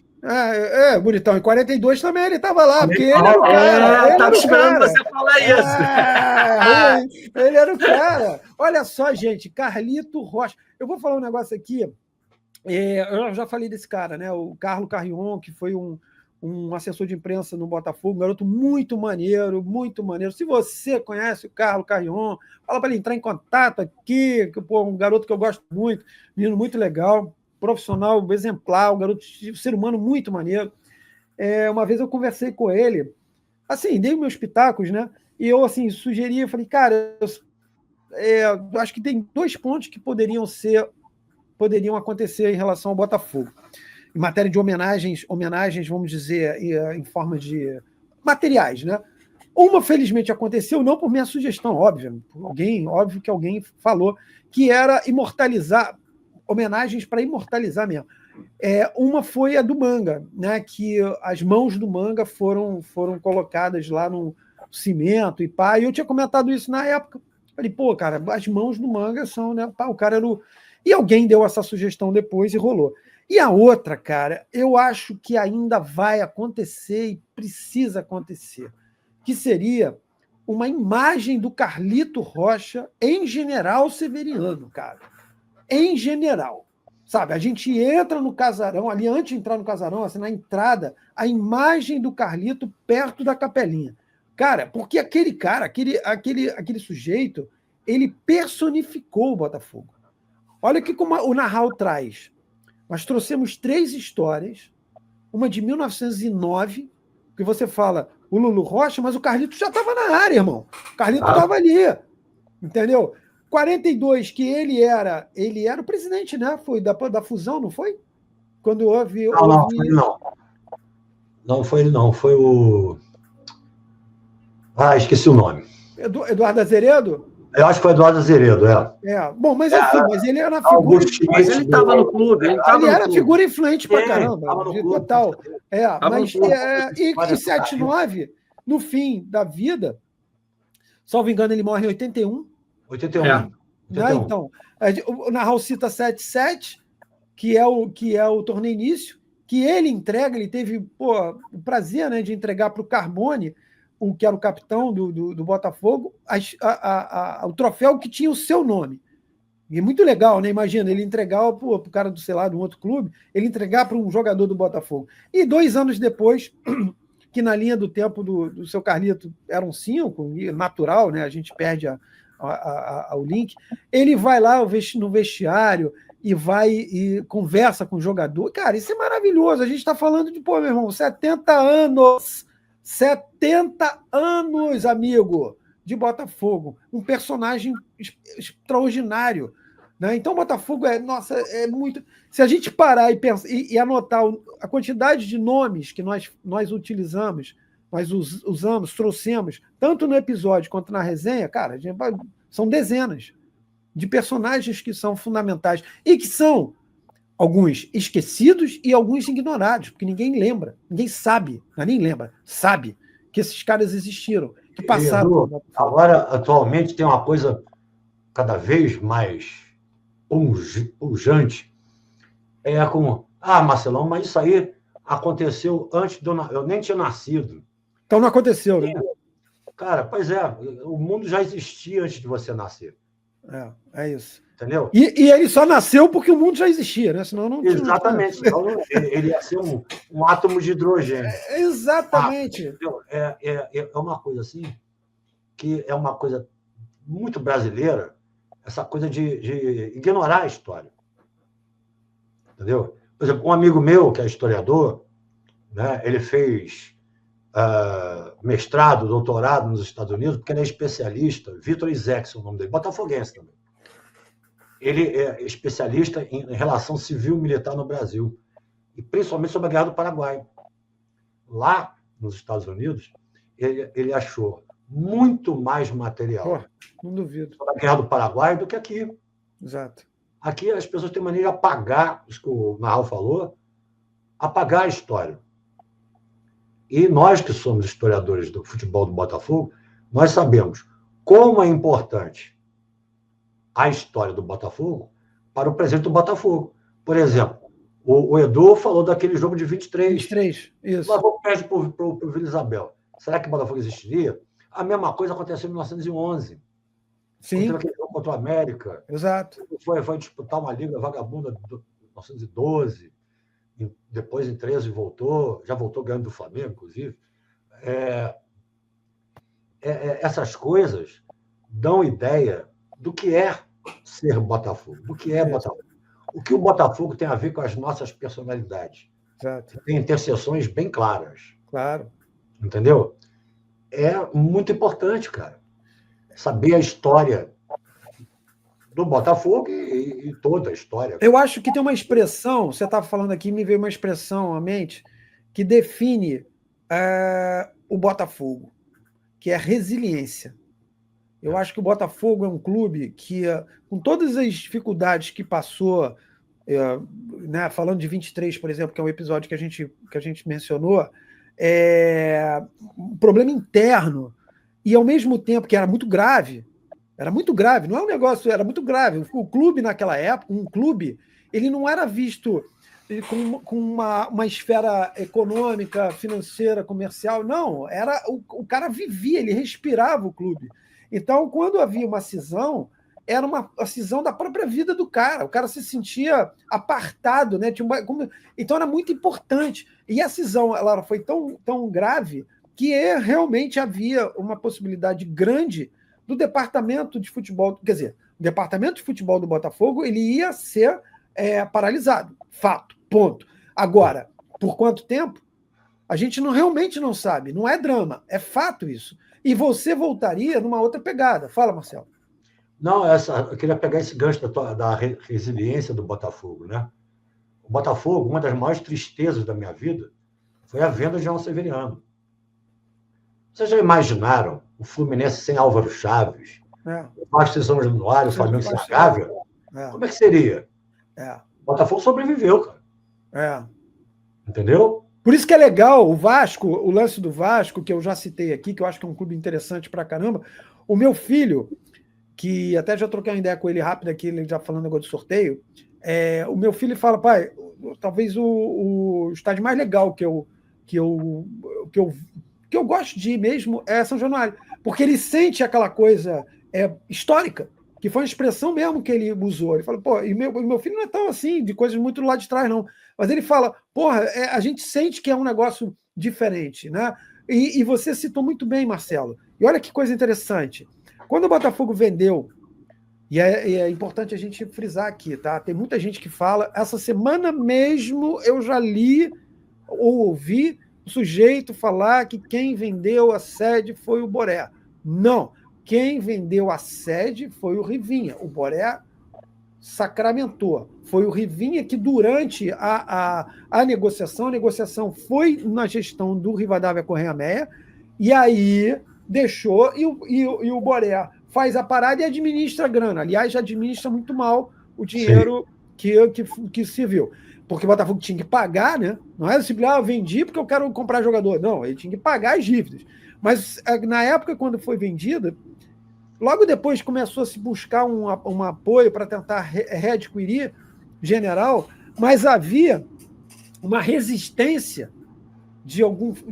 Bonitão. Em 42 também ele estava lá, porque ele era o cara. Estava esperando você falar isso. Ele era o cara. Olha só, gente, Carlito Rocha. Eu vou falar um negócio aqui. Eu já falei desse cara, né? O Carlos Carrion, que foi um assessor de imprensa no Botafogo, um garoto muito maneiro, muito maneiro. Se você conhece o Carlos Carrion, fala para ele entrar em contato aqui, um garoto que eu gosto muito, menino muito legal, profissional exemplar, um garoto, um ser humano muito maneiro. Uma vez eu conversei com ele, assim, dei meus pitacos, né? E eu, assim, sugeri, eu falei, cara, eu acho que tem 2 pontos que poderiam acontecer em relação ao Botafogo. Em matéria de homenagens, vamos dizer, em forma de materiais, né? Uma, felizmente, aconteceu, não por minha sugestão, óbvio que alguém falou, que era imortalizar, homenagens para imortalizar mesmo. Uma foi a do Manga, né? Que as mãos do Manga foram colocadas lá no cimento e pá, e eu tinha comentado isso na época. Falei, pô, cara, as mãos do Manga são, né? Pá, o cara era o... E alguém deu essa sugestão depois e rolou. E a outra, cara, eu acho que ainda vai acontecer e precisa acontecer, que seria uma imagem do Carlito Rocha em General Severiano, cara. Em General. Sabe, a gente entra no casarão, ali antes de entrar no casarão, assim, na entrada, a imagem do Carlito perto da capelinha. Cara, porque aquele cara, aquele sujeito, ele personificou o Botafogo. Olha o que o Narral traz. Nós trouxemos 3 histórias, uma de 1909, que você fala o Lulu Rocha, mas o Carlito já estava na área, irmão. O Carlito estava ali, entendeu? 42, que ele era o presidente, né? Foi da fusão, não foi? Quando houve... Não, foi ele não. Não foi ele não, foi o... esqueci o nome. Eduardo Azeredo? Eu acho que foi Eduardo Azeredo, Bom, mas enfim, mas ele era figura... Mas ele estava no clube. Ele era figura influente pra caramba. Total. Mas em 79, no fim da vida, salvo engano, ele morre em 81. 81. Né? Então, o Narral cita 77, que é o torneio início, que ele teve o prazer, né, de entregar para o Carbone, que era o capitão do Botafogo, o troféu que tinha o seu nome. E muito legal, né? Imagina, ele entregar para o cara de um outro clube, ele entregar para um jogador do Botafogo. E 2 anos depois, que na linha do tempo do seu Carlito eram 5, natural, né? A gente perde o link, ele vai lá no vestiário e vai e conversa com o jogador. Cara, isso é maravilhoso. A gente está falando de, meu irmão, 70 anos... 70 anos, amigo, de Botafogo. Um personagem extraordinário. Né? Então, Botafogo é muito... Se a gente parar e pensar e anotar a quantidade de nomes que nós utilizamos, trouxemos, tanto no episódio quanto na resenha, cara, são dezenas de personagens que são fundamentais e que são alguns esquecidos e alguns ignorados, porque ninguém lembra, ninguém sabe, nem lembra, sabe que esses caras existiram, que passaram. Agora, atualmente, tem uma coisa cada vez mais pujante, como, Marcelão, mas isso aí aconteceu antes eu nem tinha nascido. Então não aconteceu, né? Cara, pois é, o mundo já existia antes de você nascer. É isso. Entendeu? E ele só nasceu porque o mundo já existia, né? Senão não tinha. Exatamente, senão ele ia ser um átomo de hidrogênio. Exatamente. É uma coisa assim, que é uma coisa muito brasileira, essa coisa de ignorar a história. Entendeu? Por exemplo, um amigo meu, que é historiador, né, ele fez mestrado, doutorado nos Estados Unidos, porque ele é especialista, Vitor Isaac, o nome dele, botafoguense também. Ele é especialista em relação civil-militar no Brasil, e principalmente sobre a Guerra do Paraguai. Lá, nos Estados Unidos, ele achou muito mais material não duvido. sobre a Guerra do Paraguai do que aqui. Exato. Aqui as pessoas têm maneira de apagar, isso que o Narral falou, apagar a história. E nós que somos historiadores do futebol do Botafogo, nós sabemos como é importante a história do Botafogo para o presente do Botafogo. Por exemplo, o Edu falou daquele jogo de 23. 23, isso. O Botafogo perde para o Vila Isabel. Será que o Botafogo existiria? A mesma coisa aconteceu em 1911. Sim. Aquele jogo contra o América. Exato. Foi disputar uma liga vagabunda de 1912. Depois, em 13, voltou. Já voltou ganhando do Flamengo, inclusive. Essas coisas dão ideia do que é ser Botafogo, do que é Botafogo. O que o Botafogo tem a ver com as nossas personalidades. Exato. Tem interseções bem claras. Claro. Entendeu? É muito importante, cara, saber a história do Botafogo e toda a história. Eu acho que tem uma expressão, você estava falando aqui, me veio uma expressão à mente, que define o Botafogo, que é resiliência. Eu acho que o Botafogo é um clube que, com todas as dificuldades que passou, né, falando de 23, por exemplo, que é um episódio que a gente mencionou, um problema interno, e ao mesmo tempo que era muito grave, não é um negócio, era muito grave. O clube naquela época, ele não era visto com uma esfera econômica, financeira, comercial, não, era o cara vivia, ele respirava o clube. Então, quando havia uma cisão, era a cisão da própria vida do cara. O cara se sentia apartado, né? Então, era muito importante. E a cisão ela foi tão grave que realmente havia uma possibilidade grande do departamento de futebol. Quer dizer, o departamento de futebol do Botafogo ele ia ser paralisado. Fato. Ponto. Agora, por quanto tempo? A gente realmente não sabe. Não é drama. É fato isso. E você voltaria numa outra pegada. Fala, Marcelo. Não, eu queria pegar esse gancho da resiliência do Botafogo, né? O Botafogo, uma das maiores tristezas da minha vida foi a venda de João Severiano. Vocês já imaginaram o Fluminense sem Álvaro Chaves? O Vasco sem São Januário, o Flamengo sem a Gávea? Como é que seria? O Botafogo sobreviveu, cara. Entendeu? Por isso que é legal o Vasco, o lance do Vasco, que eu já citei aqui, que eu acho que é um clube interessante pra caramba. O meu filho, que até já troquei uma ideia com ele rápido aqui, ele já falando agora de sorteio, o meu filho fala, pai, talvez o estádio mais legal que eu gosto de ir mesmo é São Januário, porque ele sente aquela coisa histórica, que foi uma expressão mesmo que ele usou. Ele fala, pô, e meu filho não é tão assim, de coisas muito lá de trás, não. Mas ele fala, porra, a gente sente que é um negócio diferente, né? E você citou muito bem, Marcelo. E olha que coisa interessante. Quando o Botafogo vendeu, e é importante a gente frisar aqui, tá? Tem muita gente que fala, essa semana mesmo eu já li ou ouvi o sujeito falar que quem vendeu a sede foi o Boré. Não. Quem vendeu a sede foi o Rivinha. O Boré sacramentou. Foi o Rivinha que, durante a negociação foi na gestão do Rivadavia Correia Meia, e aí deixou, e o Boré faz a parada e administra a grana. Aliás, administra muito mal o dinheiro que se viu. Porque o Botafogo tinha que pagar, né? Não era simplesmente, eu vendi porque eu quero comprar jogador. Não, ele tinha que pagar as dívidas. Mas na época, quando foi vendida, logo depois começou a se buscar um apoio para tentar readquirir general, mas havia uma resistência de alguns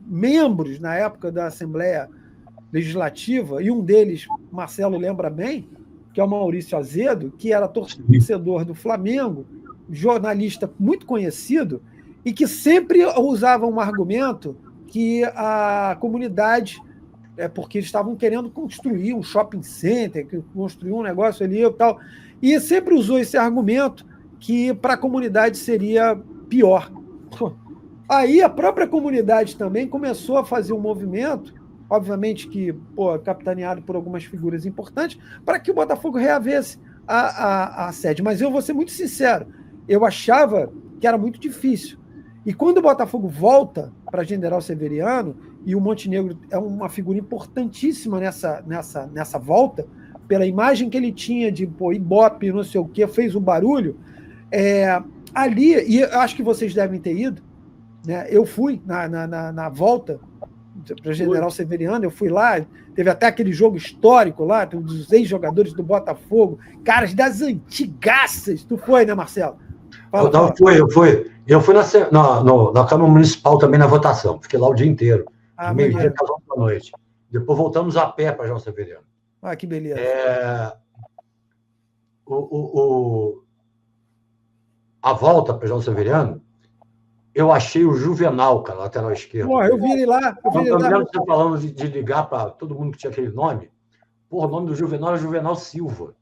membros na época da Assembleia Legislativa, e um deles, Marcelo lembra bem, que é o Maurício Azedo, que era torcedor do Flamengo, jornalista muito conhecido, e que sempre usava um argumento que a comunidade, porque eles estavam querendo construir um shopping center, construir um negócio ali e tal, e sempre usou esse argumento que para a comunidade seria pior. Aí a própria comunidade também começou a fazer um movimento, obviamente que capitaneado por algumas figuras importantes, para que o Botafogo reavesse a sede. Mas eu vou ser muito sincero, eu achava que era muito difícil. E quando o Botafogo volta para General Severiano, e o Montenegro é uma figura importantíssima nessa volta, pela imagem que ele tinha de Ibope, não sei o quê, fez o barulho, ali, e eu acho que vocês devem ter ido, né? Eu fui na volta para General Severiano, eu fui lá, teve até aquele jogo histórico lá, dos ex-jogadores do Botafogo, caras das antigaças. Tu foi, né, Marcelo? Eu fui. Eu fui na Câmara Municipal também na votação, fiquei lá o dia inteiro, de meio-dia até as 11 da noite. Depois voltamos a pé para João Severiano. Ah, que beleza. A volta para João Severiano, eu achei o Juvenal, cara, lateral esquerdo. Pô, eu vi ele lá. Eu lembro você falando de ligar para todo mundo que tinha aquele nome. Porra, o nome do Juvenal é Juvenal Silva.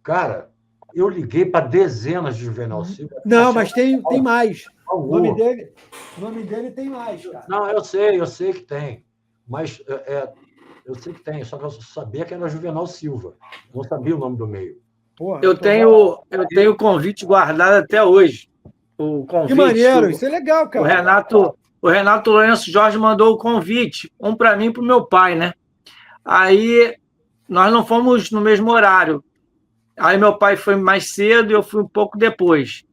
Cara, eu liguei para dezenas de Juvenal Silva. Não, mas tem mais. O nome dele tem mais, cara. Não, eu sei que tem. Mas eu sei que tem, só que eu sabia que era Juvenal Silva. Não sabia o nome do meio. Porra, eu tenho o convite guardado até hoje. O convite, que maneiro, isso é legal, cara. O Renato Lourenço Jorge mandou o convite, um para mim e para o meu pai, né? Aí nós não fomos no mesmo horário. Aí meu pai foi mais cedo e eu fui um pouco depois.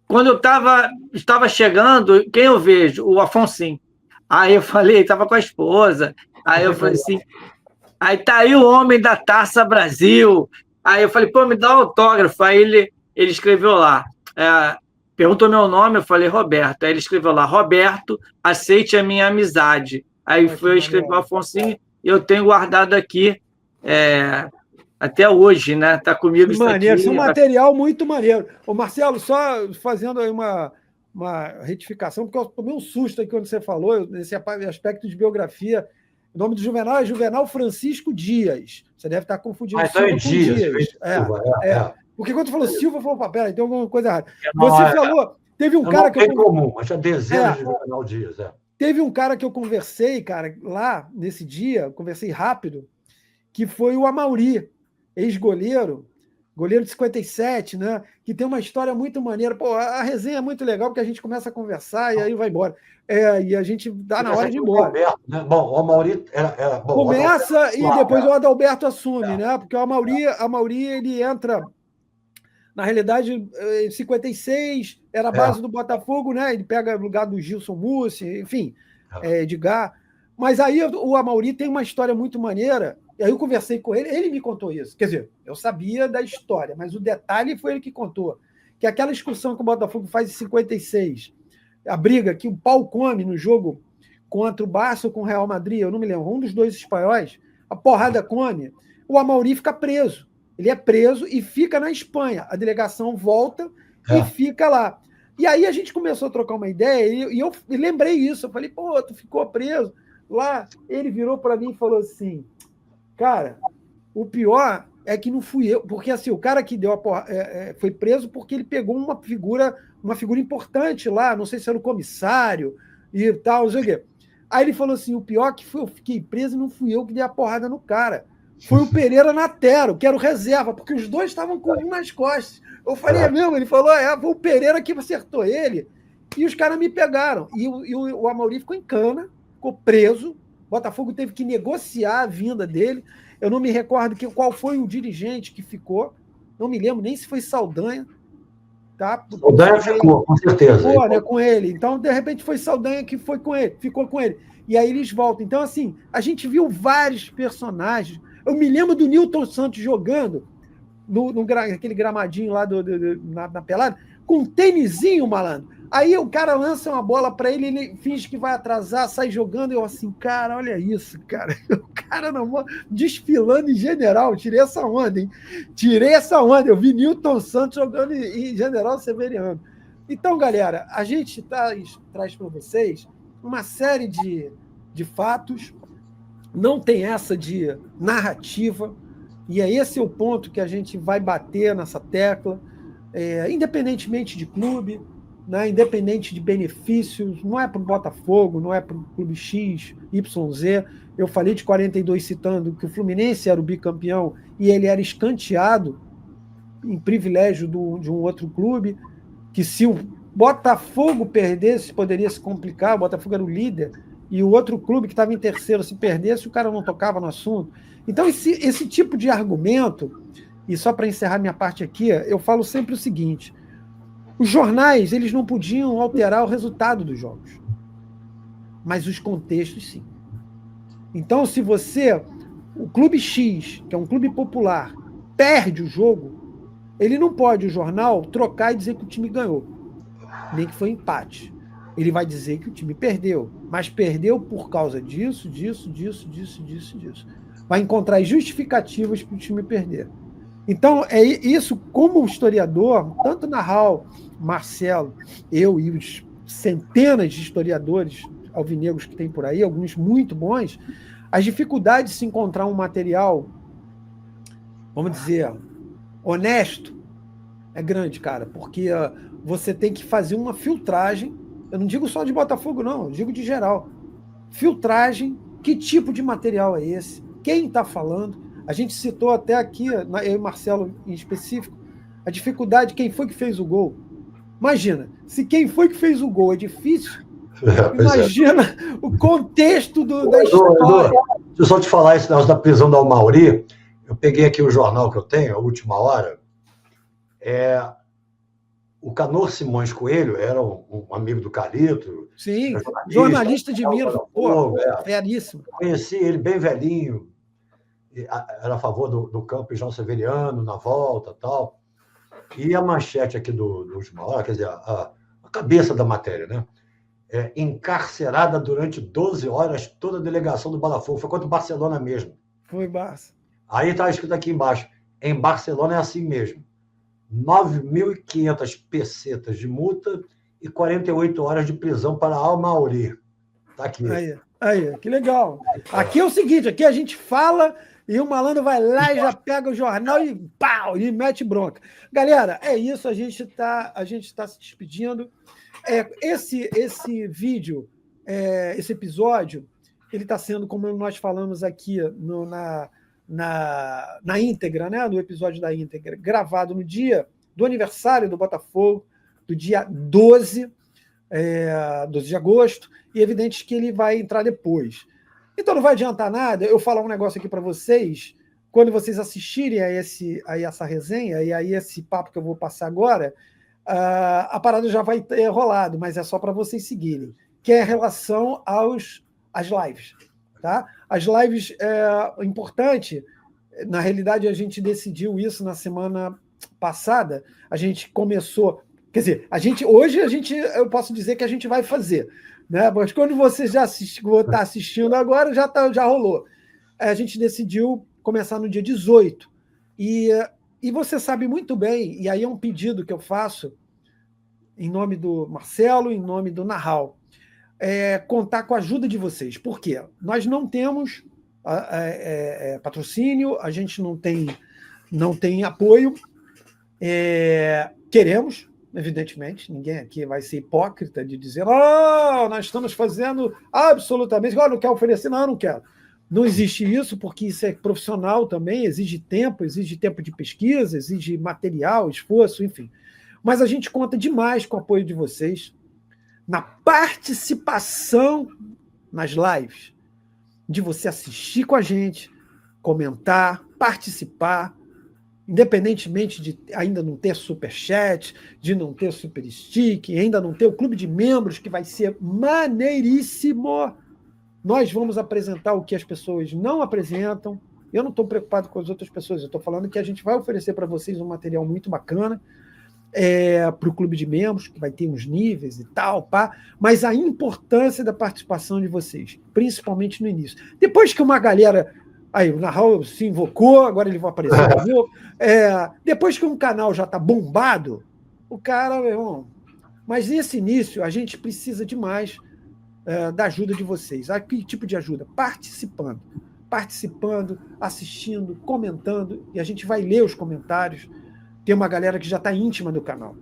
Quando eu estava chegando, quem eu vejo? O Afonsinho. Aí eu falei, estava com a esposa. Aí eu falei assim, aí tá aí o homem da Taça Brasil. Aí eu falei, pô, me dá um autógrafo. Aí ele escreveu lá, perguntou meu nome, eu falei Roberto. Aí ele escreveu lá, Roberto, aceite a minha amizade. Aí foi escrever o Afonsinho e eu tenho guardado aqui até hoje, né? Tá comigo isso maneiro, aqui. É um material muito maneiro. Ô, Marcelo, só fazendo aí uma retificação, porque eu tomei um susto aqui quando você falou, nesse aspecto de biografia. O nome do Juvenal é Juvenal Francisco Dias. Você deve estar confundindo Silva com Dias. Porque quando você falou Silva, eu falei, papel, tem alguma coisa errada. Você falou, teve um cara que... É comum, mas tinha dezenas de Juvenal Dias. Teve um cara que eu conversei, cara, lá nesse dia, conversei rápido, que foi o Amauri, ex-goleiro, goleiro de 57, né? Que tem uma história muito maneira. Pô, a resenha é muito legal, porque a gente começa a conversar e aí vai embora. E a gente dá na hora de ir embora. Alberto, né? Bom, o Amauri era bom, começa e depois o Adalberto assume, né? Porque o Amauri ele entra, na realidade, em 56, era a base do Botafogo, né? Ele pega o lugar do Gilson Mussi, enfim, Edgar. Mas aí o Amauri tem uma história muito maneira. E aí eu conversei com ele me contou isso. Quer dizer, eu sabia da história, mas o detalhe foi ele que contou. Que aquela excursão que o Botafogo faz em 56, a briga que o pau come no jogo contra o Barça ou com o Real Madrid, eu não me lembro, um dos dois espanhóis, a porrada come, o Amauri fica preso. Ele é preso e fica na Espanha. A delegação volta e fica lá. E aí a gente começou a trocar uma ideia e eu lembrei isso. Eu falei, pô, tu ficou preso lá. Ele virou para mim e falou assim, cara, o pior é que não fui eu, porque assim, o cara que deu a porra foi preso porque ele pegou uma figura importante lá, não sei se era o comissário e tal, não sei o quê. Aí ele falou assim, o pior é que eu fiquei preso e não fui eu que dei a porrada no cara. Foi o Pereira Natero, que era o reserva, porque os dois estavam com um nas costas. Eu falei, é mesmo? Ele falou, foi o Pereira que acertou ele, e os caras me pegaram. E o Amauri ficou em cana, ficou preso, o Botafogo teve que negociar a vinda dele. Eu não me recordo qual foi o dirigente que ficou, não me lembro nem se foi Saldanha. Tá? Saldanha ficou, com certeza. Ficou, né, com ele. Então, de repente, foi Saldanha que foi com ele, ficou com ele. E aí eles voltam. Então, assim, a gente viu vários personagens. Eu me lembro do Nilton Santos jogando naquele gramadinho lá na pelada. com um tênisinho, malandro. Aí o cara lança uma bola para ele, ele finge que vai atrasar, sai jogando, eu assim, cara, olha isso, cara. O cara desfilando em General, tirei essa onda, hein? Tirei essa onda, eu vi Newton Santos jogando em General Severiano. Então, galera, a gente traz para vocês uma série de fatos, não tem essa de narrativa, e é esse o ponto que a gente vai bater nessa tecla, independentemente de clube, né, independente de benefícios, não é para o Botafogo, não é para o clube X, YZ. Eu falei de 42 citando que o Fluminense era o bicampeão e ele era escanteado em privilégio de um outro clube, que se o Botafogo perdesse, poderia se complicar, o Botafogo era o líder, e o outro clube que estava em terceiro, se perdesse, o cara não tocava no assunto. Então, esse tipo de argumento, e só para encerrar minha parte aqui, eu falo sempre o seguinte: os jornais, eles não podiam alterar o resultado dos jogos, mas os contextos, sim. Então, se o clube X, que é um clube popular, perde o jogo, ele não pode, o jornal, trocar e dizer que o time ganhou, nem que foi empate. Ele vai dizer que o time perdeu, mas perdeu por causa disso. Vai encontrar justificativas para o time perder. Então, é isso, como historiador, tanto Narral, Marcelo, eu e os centenas de historiadores alvinegros que tem por aí, alguns muito bons, as dificuldades de se encontrar um material, vamos dizer, honesto, é grande, cara, porque você tem que fazer uma filtragem. Eu não digo só de Botafogo, não, eu digo de geral. Filtragem, que tipo de material é esse? Quem está falando? A gente citou até aqui, eu e Marcelo em específico, a dificuldade, quem foi que fez o gol. Imagina, se quem foi que fez o gol é difícil, imagina o contexto da história. Deixa eu só te falar esse negócio da prisão da Amauri. Eu peguei aqui o jornal que eu tenho, a Última Hora. O Canor Simões Coelho era um amigo do Carlito. Sim, jornalista de Minas. Veríssimo. Conheci ele bem velhinho. Era a favor do campo João Severiano, na volta e tal. E a manchete aqui do Última Hora, quer dizer, a cabeça da matéria, né? Encarcerada durante 12 horas toda a delegação do Botafogo. Foi contra o Barcelona mesmo. Foi Barça. Aí está escrito aqui embaixo, em Barcelona é assim mesmo. 9.500 pesetas de multa e 48 horas de prisão para Amauri. Está aqui. Aí, que legal. Aqui é o seguinte, aqui a gente fala e o malandro vai lá e já pega o jornal e pau, e mete bronca. Galera, é isso, a gente tá se despedindo. Esse vídeo, esse episódio, ele está sendo, como nós falamos aqui na íntegra, né, no episódio da íntegra, gravado no dia do aniversário do Botafogo, do dia 12 de agosto, e é evidente que ele vai entrar depois. Então não vai adiantar nada eu falar um negócio aqui para vocês, quando vocês assistirem a essa resenha, e aí esse papo que eu vou passar agora, a parada já vai ter rolado, mas é só para vocês seguirem, que é em relação às lives. Tá? As lives é importante, na realidade a gente decidiu isso na semana passada, a gente começou, quer dizer, hoje eu posso dizer que a gente vai fazer, né? Mas quando você já está assistindo agora, já rolou. A gente decidiu começar no dia 18, e você sabe muito bem, e aí é um pedido que eu faço em nome do Marcelo, em nome do Narral, contar com a ajuda de vocês. Por quê? Nós não temos patrocínio, a gente não tem apoio. Queremos, evidentemente, ninguém aqui vai ser hipócrita de dizer nós estamos fazendo absolutamente, não quer oferecer, não quero. Não existe isso, porque isso é profissional também, exige tempo de pesquisa, exige material, esforço, enfim. Mas a gente conta demais com o apoio de vocês, na participação nas lives, de você assistir com a gente, comentar, participar, independentemente de ainda não ter superchat, de não ter super stick, ainda não ter o clube de membros, que vai ser maneiríssimo. Nós vamos apresentar o que as pessoas não apresentam. Eu não estou preocupado com as outras pessoas, eu estou falando que a gente vai oferecer para vocês um material muito bacana. para o clube de membros, que vai ter uns níveis e tal, pá, mas a importância da participação de vocês, principalmente no início. Depois que uma galera... Aí, o Nahal se invocou, agora ele vai aparecer de novo. Depois que um canal já está bombado, o cara... Meu irmão, mas nesse início, a gente precisa demais da ajuda de vocês. Que tipo de ajuda? Participando, assistindo, comentando, e a gente vai ler os comentários. Tem uma galera que já está íntima do canal.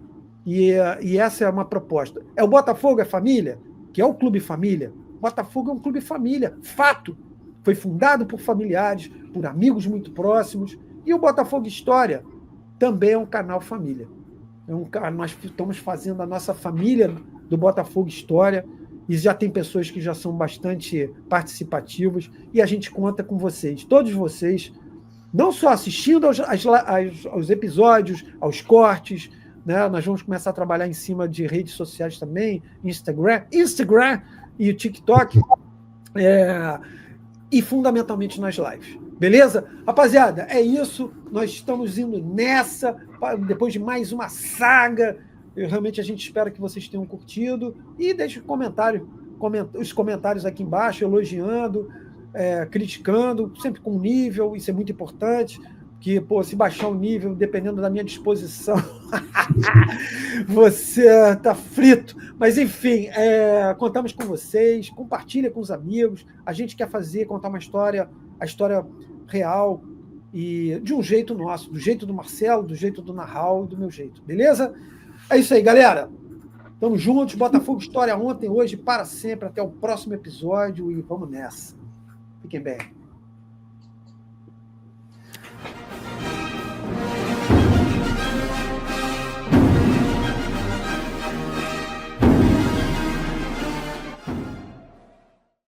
E essa é uma proposta. O Botafogo é família? Que é o Clube Família. Botafogo é um clube família, fato. Foi fundado por familiares, por amigos muito próximos. E o Botafogo História também é um canal família. Nós estamos fazendo a nossa família do Botafogo História, e já tem pessoas que já são bastante participativas, e a gente conta com vocês, todos vocês, não só assistindo aos episódios, aos cortes, né? Nós vamos começar a trabalhar em cima de redes sociais também, Instagram e o TikTok, e fundamentalmente nas lives. Beleza? Rapaziada, é isso. Nós estamos indo nessa, depois de mais uma saga. Realmente a gente espera que vocês tenham curtido. E deixe os comentários aqui embaixo, elogiando, criticando, sempre com nível, isso é muito importante. Que, se baixar o nível, dependendo da minha disposição, você está frito. Mas, enfim, contamos com vocês, compartilha com os amigos. A gente quer contar a história real, e de um jeito nosso, do jeito do Marcelo, do jeito do Nahal, do meu jeito. Beleza? É isso aí, galera. Tamo juntos. Botafogo História ontem, hoje, para sempre. Até o próximo episódio e vamos nessa. Fiquem bem.